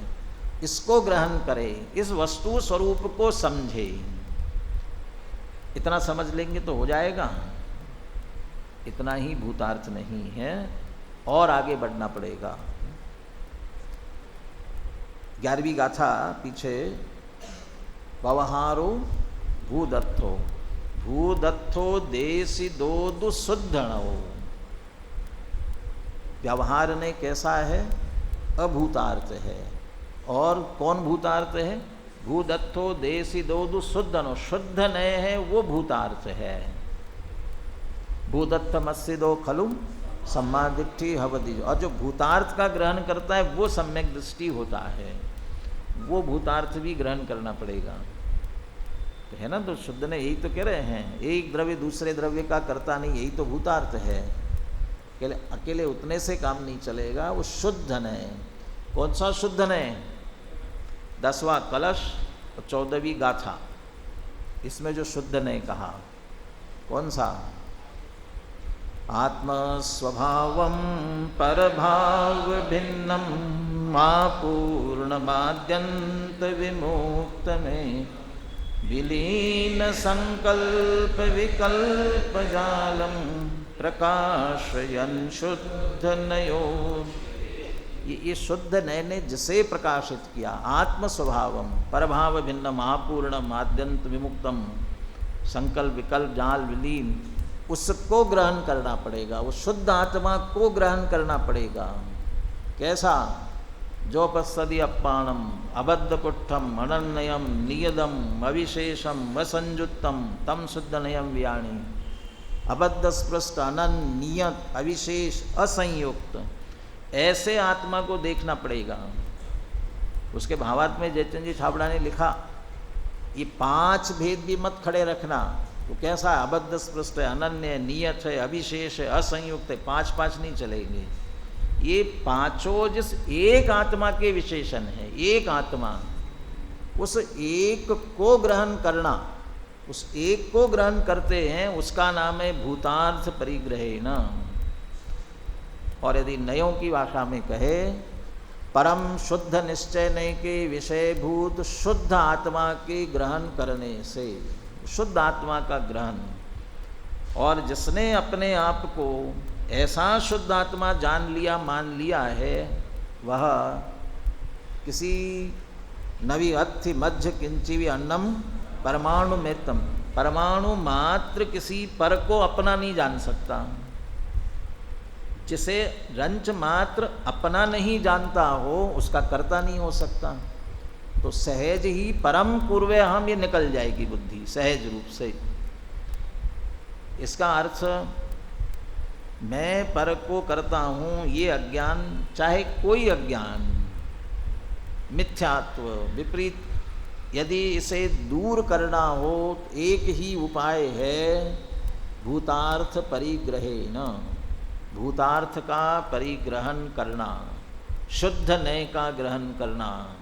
इसको ग्रहण करे, इस वस्तु स्वरूप को समझे। इतना समझ लेंगे तो हो जाएगा। इतना ही भूतार्थ नहीं है, और आगे बढ़ना पड़ेगा। 11वीं गाथा पीछे, व्यवहारो भूदत्थो, भूदत्थो देसी दोदु शुद्धणो। व्यवहार ने कैसा है? अभूतार्थ है। और कौन भूतार्थ है? भूदत्थो देसी दोदु शुद्धनो, शुद्ध नय है वो भूतार्थ है। भूदत्थ मस्सिदो खलु सम्मा दृष्टि हवदि, और जो भूतार्थ का ग्रहण करता है वो सम्यक दृष्टि होता है, वो भूतार्थ भी ग्रहण करना पड़ेगा। तो है ना, तो शुद्ध ने यही तो कह रहे हैं, एक द्रव्य दूसरे द्रव्य का करता नहीं, यही तो भूतार्थ है। अकेले उतने से काम नहीं चलेगा, वो शुद्ध ने। कौन सा शुद्ध ने? 10वां कलश और 14वीं गाथा, इसमें जो शुद्ध ने कहा, कौन सा? आत्मस्वभावं परभाव भिन्नं मा पूर्णमाद्यंत विमुक्त में विलीन संकल्प विकल्प जालम प्रकाशयन् शुद्ध नयो। ये शुद्ध नय ने जिसे प्रकाशित किया, आत्म स्वभावम परभाव भिन्नम आपूर्णम आद्यंत विमुक्तम संकल्प विकल्प जाल विलीन, उसको ग्रहण करना पड़ेगा। वो शुद्ध आत्मा को ग्रहण करना पड़ेगा। कैसा? जो पश्यति अपानम अबद्ध कुट्ठम अनन्यम नियदम अविशेषम वसंजुत्तम तम शुद्ध नयम व्याणी। अबद्ध स्पृष्ट अनन्य नियत अविशेष असंयुक्त, ऐसे आत्मा को देखना पड़ेगा। उसके भावार्थ में जयचंद जी छाबड़ा ने लिखा, ये 5 भेद भी मत खड़े रखना। तो कैसा है? अबद्ध स्पृष्ट है, अनन्य है, नियत है, अविशेष है, असंयुक्त है, 5 नहीं चलेंगे। ये 5 जिस एक आत्मा के विशेषण है, एक आत्मा, उस एक को ग्रहण करना, उस एक को ग्रहण करते हैं, उसका नाम है भूतार्थ परिग्रहेण। और यदि नयों की भाषा में कहे, परम शुद्ध निश्चय नय के विषयभूत शुद्ध आत्मा के ग्रहण करने से, शुद्ध आत्मा का ग्रहण। और जिसने अपने आप को ऐसा शुद्ध आत्मा जान लिया, मान लिया है, वह किसी नवी अत्थि मध्य किंचिवी अन्नम परमाणु मेतम, परमाणु मात्र किसी पर को अपना नहीं जान सकता। जिसे रंच मात्र अपना नहीं जानता हो, उसका कर्ता नहीं हो सकता। तो सहज ही परम पूर्वे हम, ये निकल जाएगी बुद्धि सहज रूप से। इसका अर्थ मैं पर को करता हूँ, ये अज्ञान, चाहे कोई अज्ञान, मिथ्यात्व, विपरीत, यदि इसे दूर करना हो तो एक ही उपाय है, भूतार्थ परिग्रहेण, भूतार्थ का परिग्रहण करना, शुद्ध नय का ग्रहण करना।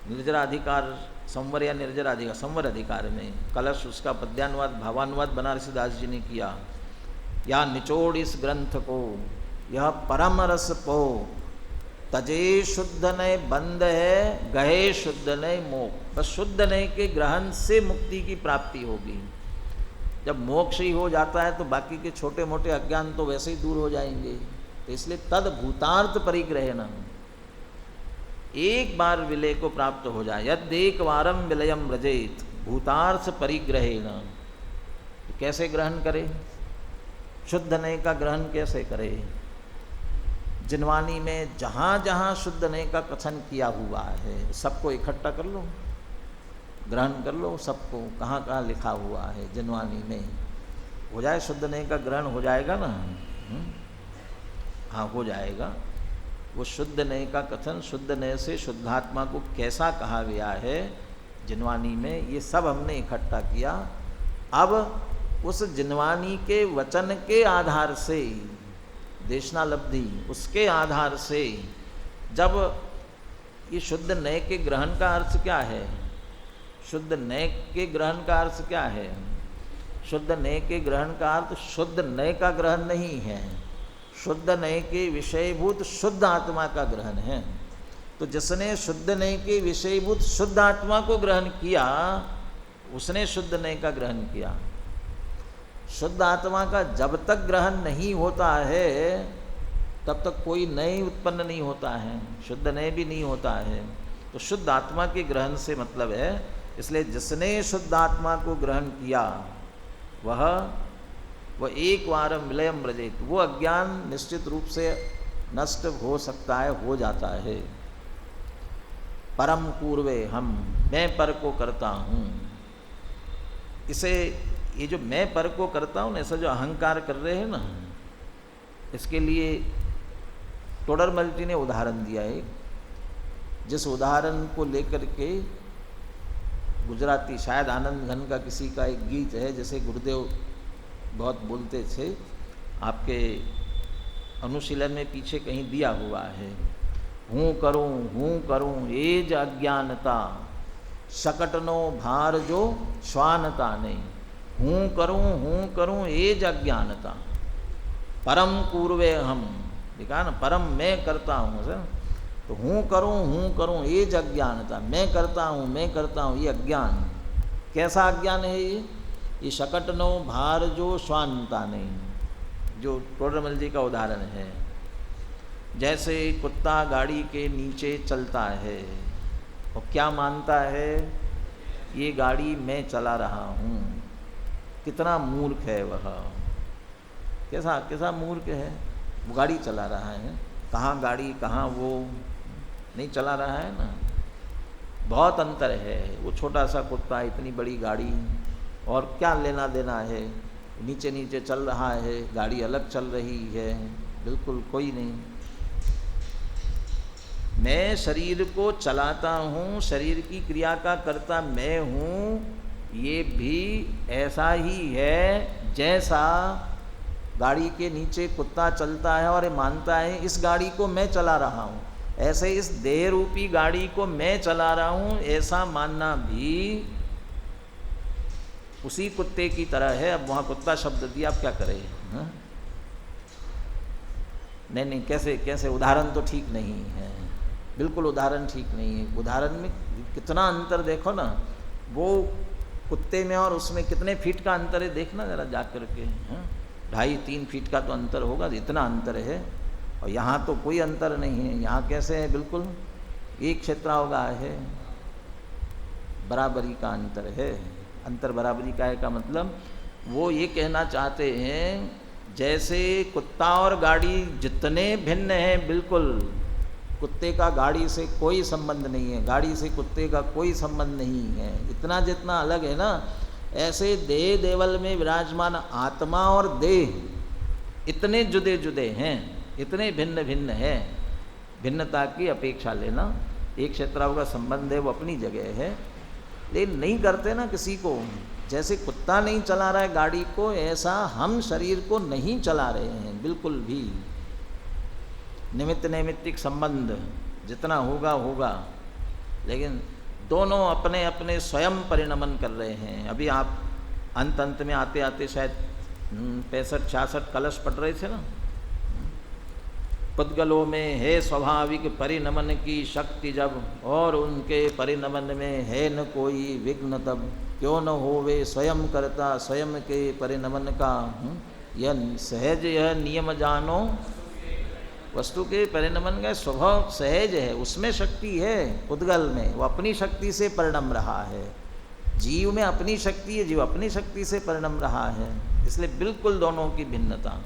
निर्जराधिकार संवर या निर्जराधिकार, संवर अधिकार में कलश, उसका पद्यानुवाद भावानुवाद बनारसी दास जी ने किया। या निचोड़ इस ग्रंथ को, यह परम रस पो, तजे शुद्ध नय बंद है, गहे शुद्ध नय मोक्ष। बस शुद्ध नय के ग्रहण से मुक्ति की प्राप्ति होगी। जब मोक्ष ही हो जाता है तो बाकी के छोटे मोटे अज्ञान तो वैसे ही दूर हो जाएंगे। तो इसलिए तद भूतार्थ परिग्रहेण, एक बार विलय को प्राप्त हो जाए। यद एक वारम विलयम व्रजेत भूतार्थ परिग्रहेण, कैसे ग्रहण करे? शुद्ध नय का ग्रहण कैसे करे? जिनवानी में जहाँ जहाँ शुद्ध नय का कथन किया हुआ है सबको इकट्ठा कर लो, ग्रहण कर लो सबको, कहाँ कहाँ लिखा हुआ है जिनवानी में, हो जाए शुद्ध नय का ग्रहण हो जाएगा ना। हाँ हो जाएगा। वो शुद्ध नय का कथन, शुद्ध नय से शुद्धात्मा को कैसा कहा गया है जिनवानी में, ये सब हमने इकट्ठा किया। अब उस जिनवानी के वचन के आधार से, देशनालब्धि उसके आधार से, जब ये शुद्ध नय के ग्रहण का अर्थ क्या है? शुद्ध नय के ग्रहण का अर्थ क्या है? शुद्ध नय के ग्रहण का अर्थ शुद्ध नय का ग्रहण नहीं है, शुद्ध नय के विषयभूत शुद्ध आत्मा का ग्रहण है। तो जिसने शुद्ध नय के विषयभूत शुद्ध आत्मा को ग्रहण किया उसने शुद्ध नय का ग्रहण किया। शुद्ध आत्मा का जब तक ग्रहण नहीं होता है तब तक कोई नय उत्पन्न नहीं होता है, शुद्ध नय भी नहीं होता है। तो शुद्ध आत्मा के ग्रहण से मतलब है, इसलिए जिसने शुद्ध आत्मा को ग्रहण किया वह एक वारम विलयम व्रजेत, वो अज्ञान निश्चित रूप से नष्ट हो सकता है, हो जाता है। परम पूर्वे हम, मैं पर को करता हूँ, इसे ये जो मैं पर को करता हूँ, ऐसा जो अहंकार कर रहे हैं ना, इसके लिए टोडरमल जी ने उदाहरण दिया है। जिस उदाहरण को लेकर के गुजराती, शायद आनंद घन का किसी का एक गीत है, जैसे गुरुदेव बहुत बोलते थे, आपके अनुशीलन में पीछे कहीं दिया हुआ है, हूँ करूँ एज अज्ञानता, शकटनो भार जो श्वानता नहीं, हूँ करूँ एज अज्ञानता, परम पूर्वे हम, देखा ना, परम मैं करता हूँ सर, तो हूँ करूँ एज अज्ञानता, मैं करता हूँ, ये अज्ञान, कैसा अज्ञान है ये शकटनो भार जो श्वानता नहीं, जो टोडरमल जी का उदाहरण है। जैसे कुत्ता गाड़ी के नीचे चलता है और क्या मानता है, ये गाड़ी मैं चला रहा हूँ। कितना मूर्ख है वह, कैसा मूर्ख है, वो गाड़ी चला रहा है, कहाँ गाड़ी कहाँ वो, नहीं चला रहा है ना। बहुत अंतर है, वो छोटा सा कुत्ता, इतनी बड़ी गाड़ी, और क्या लेना देना है, नीचे नीचे चल रहा है, गाड़ी अलग चल रही है, बिल्कुल कोई नहीं। मैं शरीर को चलाता हूँ, शरीर की क्रिया का कर्ता मैं हूँ, ये भी ऐसा ही है जैसा गाड़ी के नीचे कुत्ता चलता है और मानता है इस गाड़ी को मैं चला रहा हूँ, ऐसे इस देह रूपी गाड़ी को मैं चला रहा हूँ, ऐसा मानना भी उसी कुत्ते की तरह है। अब वहाँ कुत्ता शब्द दिया, आप क्या करें? हाँ? नहीं, कैसे उदाहरण तो ठीक नहीं है, बिल्कुल उदाहरण ठीक नहीं है। उदाहरण में कितना अंतर देखो ना, वो कुत्ते में और उसमें कितने फीट का अंतर है, देखना जरा जा कर के, 2.5-3 फीट का तो अंतर होगा, इतना अंतर है। और यहाँ तो कोई अंतर नहीं है, यहाँ कैसे है, बिल्कुल एक क्षेत्र होगा है, बराबरी का अंतर है। अंतर बराबरी का है का मतलब वो ये कहना चाहते हैं जैसे कुत्ता और गाड़ी जितने भिन्न हैं, बिल्कुल कुत्ते का गाड़ी से कोई संबंध नहीं है, गाड़ी से कुत्ते का कोई संबंध नहीं है, इतना जितना अलग है ना, ऐसे देह देवल में विराजमान आत्मा और देह इतने जुदे जुदे हैं, इतने भिन्न भिन्न है। भिन्नता की अपेक्षा लेना, एक क्षेत्राओं का संबंध है वो अपनी जगह है, लेकिन नहीं करते ना किसी को। जैसे कुत्ता नहीं चला रहा है गाड़ी को, ऐसा हम शरीर को नहीं चला रहे हैं बिल्कुल भी। निमित्त नैमित्तिक संबंध जितना होगा होगा, लेकिन दोनों अपने अपने स्वयं परिणमन कर रहे हैं। अभी आप अंत में आते आते शायद 65-66 कलश पढ़ रहे थे ना, पुद्गलों में है स्वाभाविक परिणमन की शक्ति जब, और उनके परिणमन में है न कोई विघ्न तब, क्यों न होवे स्वयं करता स्वयं के परिणमन का। यह सहज यह नियम जानो, वस्तु के परिणमन का स्वभाव सहज है, उसमें शक्ति है। पुद्गल में वो अपनी शक्ति से परिणम रहा है, जीव में अपनी शक्ति है, जीव अपनी शक्ति से परिणम रहा है। इसलिए बिल्कुल दोनों की भिन्नता।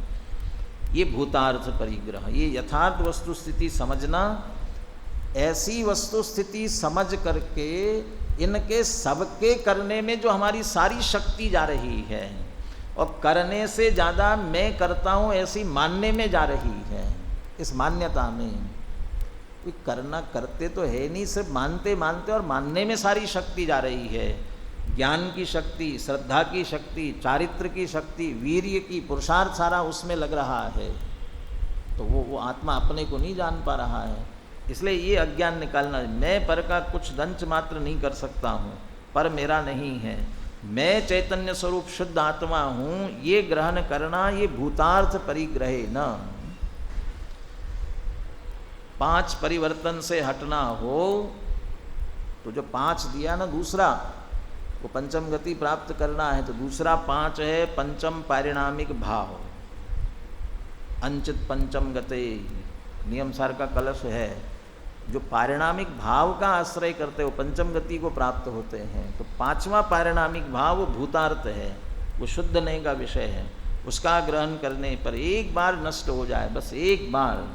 ये भूतार्थ परिग्रह, ये यथार्थ वस्तु स्थिति समझना। ऐसी वस्तु स्थिति समझ करके इनके सबके करने में जो हमारी सारी शक्ति जा रही है, और करने से ज़्यादा मैं करता हूँ ऐसी मानने में जा रही है। इस मान्यता में कोई करना करते तो है नहीं, सिर्फ मानते मानते और मानने में सारी शक्ति जा रही है। ज्ञान की शक्ति, श्रद्धा की शक्ति, चारित्र की शक्ति, वीर्य की, पुरुषार्थ सारा उसमें लग रहा है। तो वो आत्मा अपने को नहीं जान पा रहा है। इसलिए ये अज्ञान निकालना। मैं पर का कुछ दंश मात्र नहीं कर सकता हूँ, पर मेरा नहीं है, मैं चैतन्य स्वरूप शुद्ध आत्मा हूँ, ये ग्रहण करना, ये भूतार्थ परिग्रहे न। 5 परिवर्तन से हटना हो तो जो 5 दिया ना, दूसरा वो पंचम गति प्राप्त करना है तो दूसरा 5 है पंचम पारिणामिक भाव, अंचित पंचम गते, नियम सार का कलश है। जो पारिणामिक भाव का आश्रय करते हो पंचम गति को प्राप्त होते हैं। तो 5वां पारिणामिक भाव वो भूतार्थ है, वो शुद्ध नहीं का विषय है। उसका ग्रहण करने पर एक बार नष्ट हो जाए, बस एक बार।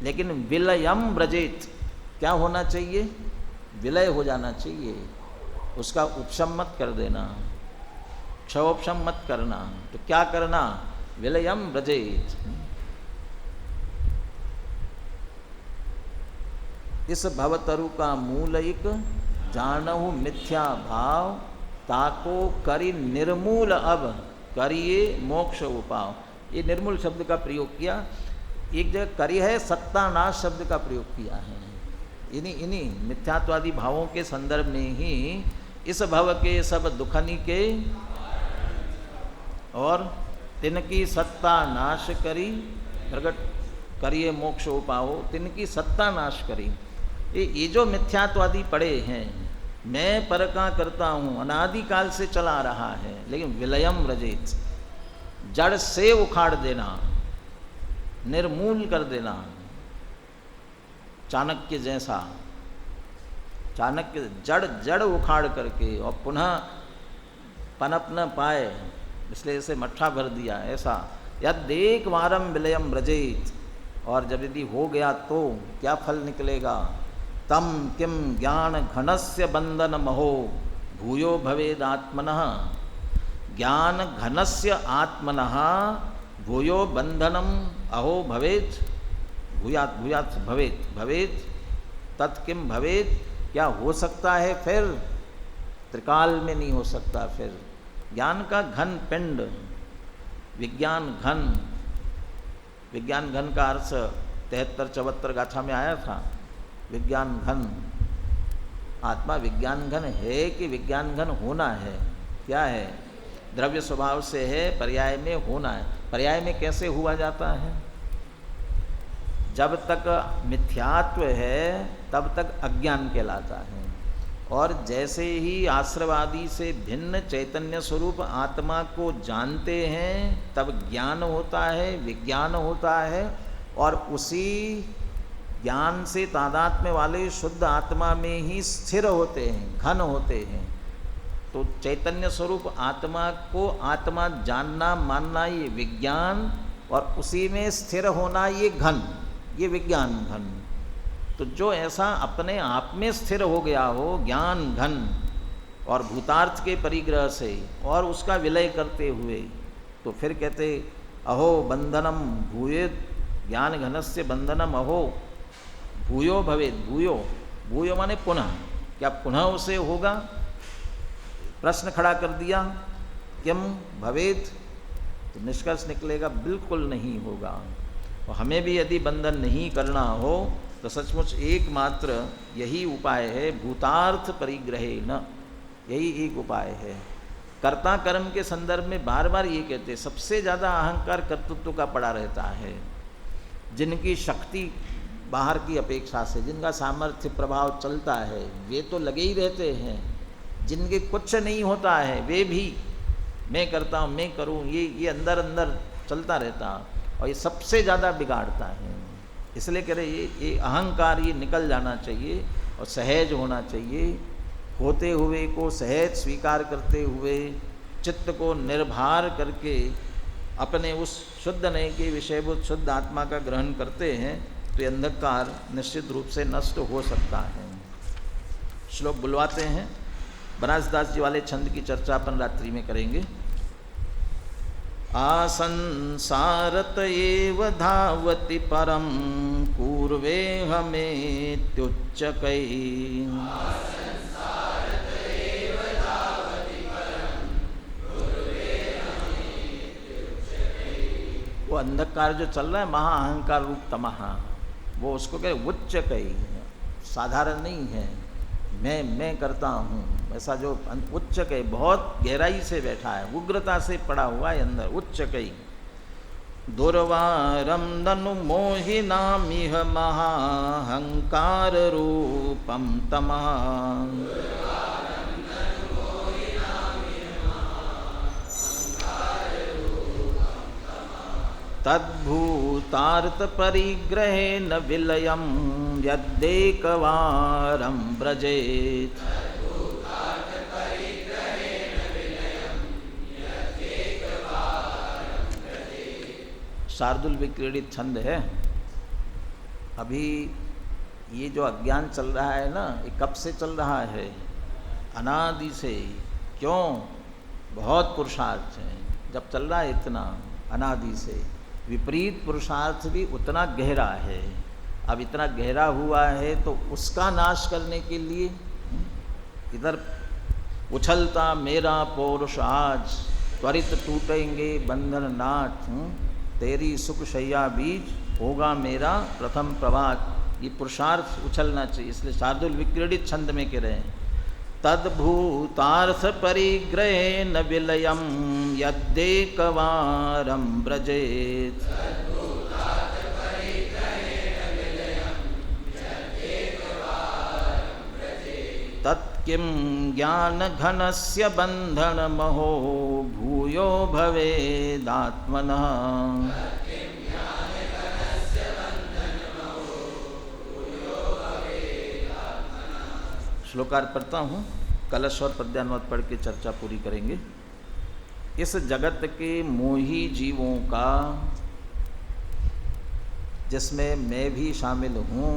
लेकिन विलयम व्रजेत, क्या होना चाहिए? विलय हो जाना चाहिए, उसका उपशम मत कर देना, क्षयोपशम मत करना। तो क्या करना? विलयम व्रजेत। इस भवतरु का मूल एक जानहु मिथ्या भाव, ताको करी निर्मूल अब करिए मोक्ष उपाव। ये निर्मूल शब्द का प्रयोग किया। एक जगह करी है, सत्तानाश शब्द का प्रयोग किया है। इन्हीं मिथ्यात्वादी भावों के संदर्भ में ही इस भव के सब दुखनी के और तिनकी सत्ता नाश करी प्रगट करिए मोक्ष उपाओ। तिनकी सत्ता नाश करी। ये जो मिथ्यात्वादी पड़े हैं, मैं पर का करता हूँ, अनादिकाल से चला रहा है, लेकिन विलयम व्रजेत, जड़ से उखाड़ देना, निर्मूल कर देना। चाणक्य जैसा, चाणक्य जड़ उखाड़ करके और पुनः पनप न पाए, इसलिए इसे मट्ठा भर दिया। ऐसा यदेक वारम विलयम व्रजेत, और जब यदि हो गया तो क्या फल निकलेगा? तम किम ज्ञान घनस्य बंधन महो भूयो भवेदात्मनः। ज्ञान घनस्य आत्मनः भूयो बंधनम अहो भवेत, भूयात भूयात भवेत, भवेत तत्किम भवेत, क्या हो सकता है फिर? त्रिकाल में नहीं हो सकता फिर। ज्ञान का घन पिंड, विज्ञान घन, विज्ञान घन का अर्थ 73-74 गाथा में आया था। विज्ञान घन, आत्मा विज्ञान घन है कि विज्ञान घन होना है? क्या है? द्रव्य स्वभाव से है, पर्याय में होना है। पर्याय में कैसे हुआ जाता है? जब तक मिथ्यात्व है तब तक अज्ञान कहलाता है, और जैसे ही आश्रवादी से भिन्न चैतन्य स्वरूप आत्मा को जानते हैं तब ज्ञान होता है, विज्ञान होता है, और उसी ज्ञान से तादात्म्य वाले शुद्ध आत्मा में ही स्थिर होते हैं, घन होते हैं। तो चैतन्य स्वरूप आत्मा को आत्मा जानना मानना ये विज्ञान, और उसी में स्थिर होना ये घन, ये विज्ञान घन। तो जो ऐसा अपने आप में स्थिर हो गया हो ज्ञान घन और भूतार्थ के परिग्रह से, और उसका विलय करते हुए, तो फिर कहते अहो बंधनम भूयेत, ज्ञान घनस्य बंधनम अहो भूयो भवेत। भूयो, भूयो माने पुनः, क्या पुनः उसे होगा? प्रश्न खड़ा कर दिया, किम भवेत, तो निष्कर्ष निकलेगा बिल्कुल नहीं होगा। और हमें भी यदि बंधन नहीं करना हो तो सचमुच एकमात्र यही उपाय है, भूतार्थ परिग्रहे न, यही एक उपाय है। कर्ता कर्म के संदर्भ में बार बार ये कहते हैं, सबसे ज़्यादा अहंकार कर्तृत्व का पड़ा रहता है। जिनकी शक्ति बाहर की अपेक्षा से, जिनका सामर्थ्य प्रभाव चलता है, वे तो लगे ही रहते हैं। जिनके कुछ नहीं होता है वे भी मैं करता हूँ, मैं करूँ, ये अंदर अंदर चलता रहता, और ये सबसे ज़्यादा बिगाड़ता है। इसलिए कह रहे ये अहंकार ये निकल जाना चाहिए और सहज होना चाहिए। होते हुए को सहज स्वीकार करते हुए चित्त को निर्भर करके अपने उस शुद्ध नहीं के विषयभूत शुद्ध आत्मा का ग्रहण करते हैं तो ये अंधकार निश्चित रूप से नष्ट हो सकता है। श्लोक बुलवाते हैं। बनारसदास जी वाले छंद की चर्चा अपन रात्रि में करेंगे। आसंसारत एव धावति परम पूर्वे हमेत्युच्चकै। वो अंधकार जो चल रहा है महाअहंकार रूप तमह, वो उसको कहे उच्चकै, साधारण नहीं है। मैं करता हूँ ऐसा जो उच्च कई बहुत गहराई से बैठा है, उग्रता से पड़ा हुआ है अंदर। उच्च कई दुर्वारम दनु मोहिनामिह महाहंकार रूपम तमः। तद्भूतार्थ परिग्रहेण विलयम यद्देकवारं व्रजेत्। शार्दुल विक्रीडित छंद है। अभी ये जो अज्ञान चल रहा है ना, ये कब से चल रहा है? अनादि से। क्यों? बहुत पुरुषार्थ है जब चल रहा है इतना अनादि से। विपरीत पुरुषार्थ भी उतना गहरा है। अब इतना गहरा हुआ है तो उसका नाश करने के लिए इधर उछलता मेरा पौरुष आज, त्वरित टूटेंगे बंधन नाट, तेरी सुख शैया बीज होगा मेरा प्रथम प्रभात। ये पुरुषार्थ उछलना चाहिए। इसलिए शार्दुल विक्रीडित छंद में कह रहे हैं तद्भूतार्थ परिग्रहेण विलयम यद्देकवारं व्रजेत्। तत्किं ज्ञानघनस्य बन्धनमहो भूयो भवेदात्मनः। श्लोकार्थ पढ़ता हूँ, कलश और पद्यानुवाद पढ़ के चर्चा पूरी करेंगे। इस जगत के मोही जीवों का, जिसमें मैं भी शामिल हूँ,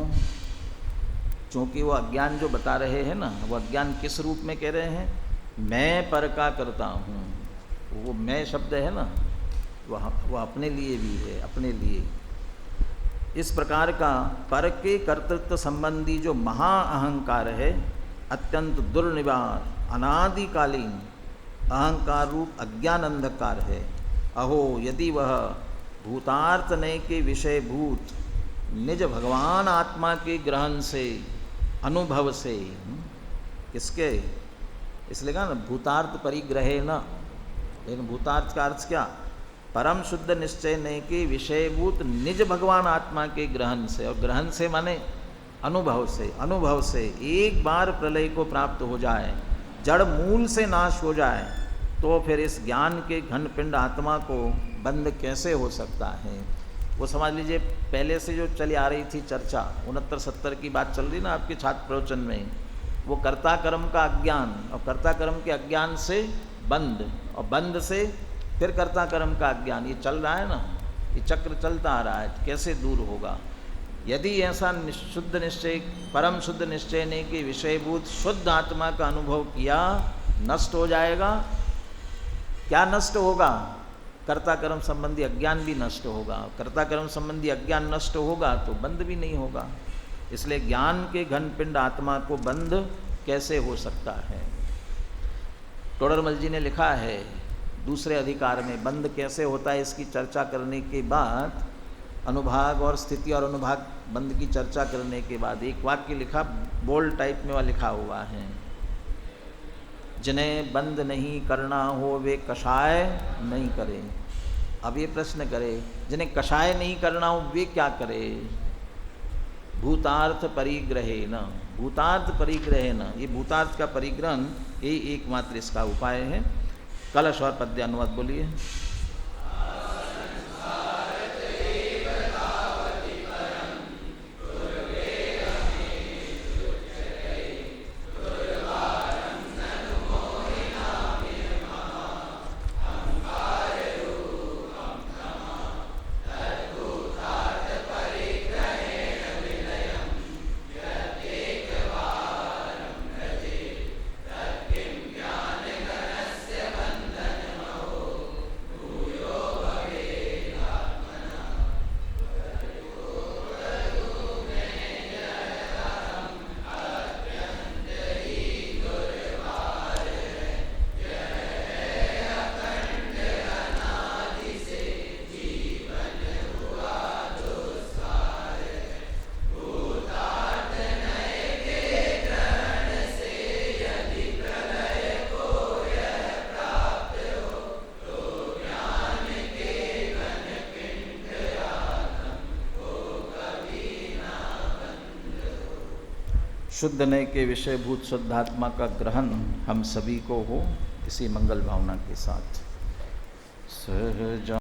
क्योंकि वो अज्ञान जो बता रहे हैं ना, वो अज्ञान किस रूप में कह रहे हैं? मैं पर का करता हूँ। वो मैं शब्द है ना, वह अपने लिए भी है, अपने लिए। इस प्रकार का पर के कर्तृत्व संबंधी जो महाअहंकार है, अत्यंत दुर्निवार अनादिकालीन अहंकार रूप अज्ञान अंधकार है। अहो यदि वह भूतार्थ नय के विषयभूत निज भगवान आत्मा के ग्रहण से, अनुभव से, किसके? इसलिए कहा ना भूतार्थ परिग्रहे न। लेकिन भूतार्थ का अर्थ क्या? परम शुद्ध निश्चय नहीं के विषयभूत निज भगवान आत्मा के ग्रहण से। और ग्रहण से माने अनुभव से। अनुभव से एक बार प्रलय को प्राप्त हो जाए, जड़ मूल से नाश हो जाए, तो फिर इस ज्ञान के घन पिंड आत्मा को बंद कैसे हो सकता है? वो समझ लीजिए पहले से जो चली आ रही थी चर्चा, 69-70 की बात चल रही ना आपके छात्र प्रवचन में, वो कर्ता कर्म का अज्ञान, और कर्ता कर्म के अज्ञान से बंद, और बंद से फिर कर्ता कर्म का अज्ञान, ये चल रहा है ना, ये चक्र चलता आ रहा है। कैसे दूर होगा? यदि ऐसा शुद्ध निश्चय, परम शुद्ध निश्चय ने कि विषयभूत शुद्ध आत्मा का अनुभव किया, नष्ट हो जाएगा। क्या नष्ट होगा? कर्ता कर्म संबंधी अज्ञान भी नष्ट होगा। कर्ता कर्म संबंधी अज्ञान नष्ट होगा तो बंद भी नहीं होगा। इसलिए ज्ञान के घन पिंड आत्मा को बंद कैसे हो सकता है? टोडरमल जी ने लिखा है दूसरे अधिकार में, बंद कैसे होता है इसकी चर्चा करने के बाद, अनुभाग और स्थिति और अनुभाग बंद की चर्चा करने के बाद एक वाक्य लिखा, बोल्ड टाइप में वह लिखा हुआ है, जिन्हें बंद नहीं करना हो वे कषाय नहीं करें। अब ये प्रश्न करे, जिन्हें कषाय नहीं करना हो वे क्या करे? भूतार्थ परिग्रहे न, भूतार्थ परिग्रहे न, ये भूतार्थ का परिग्रहण ये एकमात्र इसका उपाय है। कलश और पद्य अनुवाद बोलिए। शुद्ध नय के विषयभूत शुद्धात्मा का ग्रहण हम सभी को हो, इसी मंगल भावना के साथ। सहज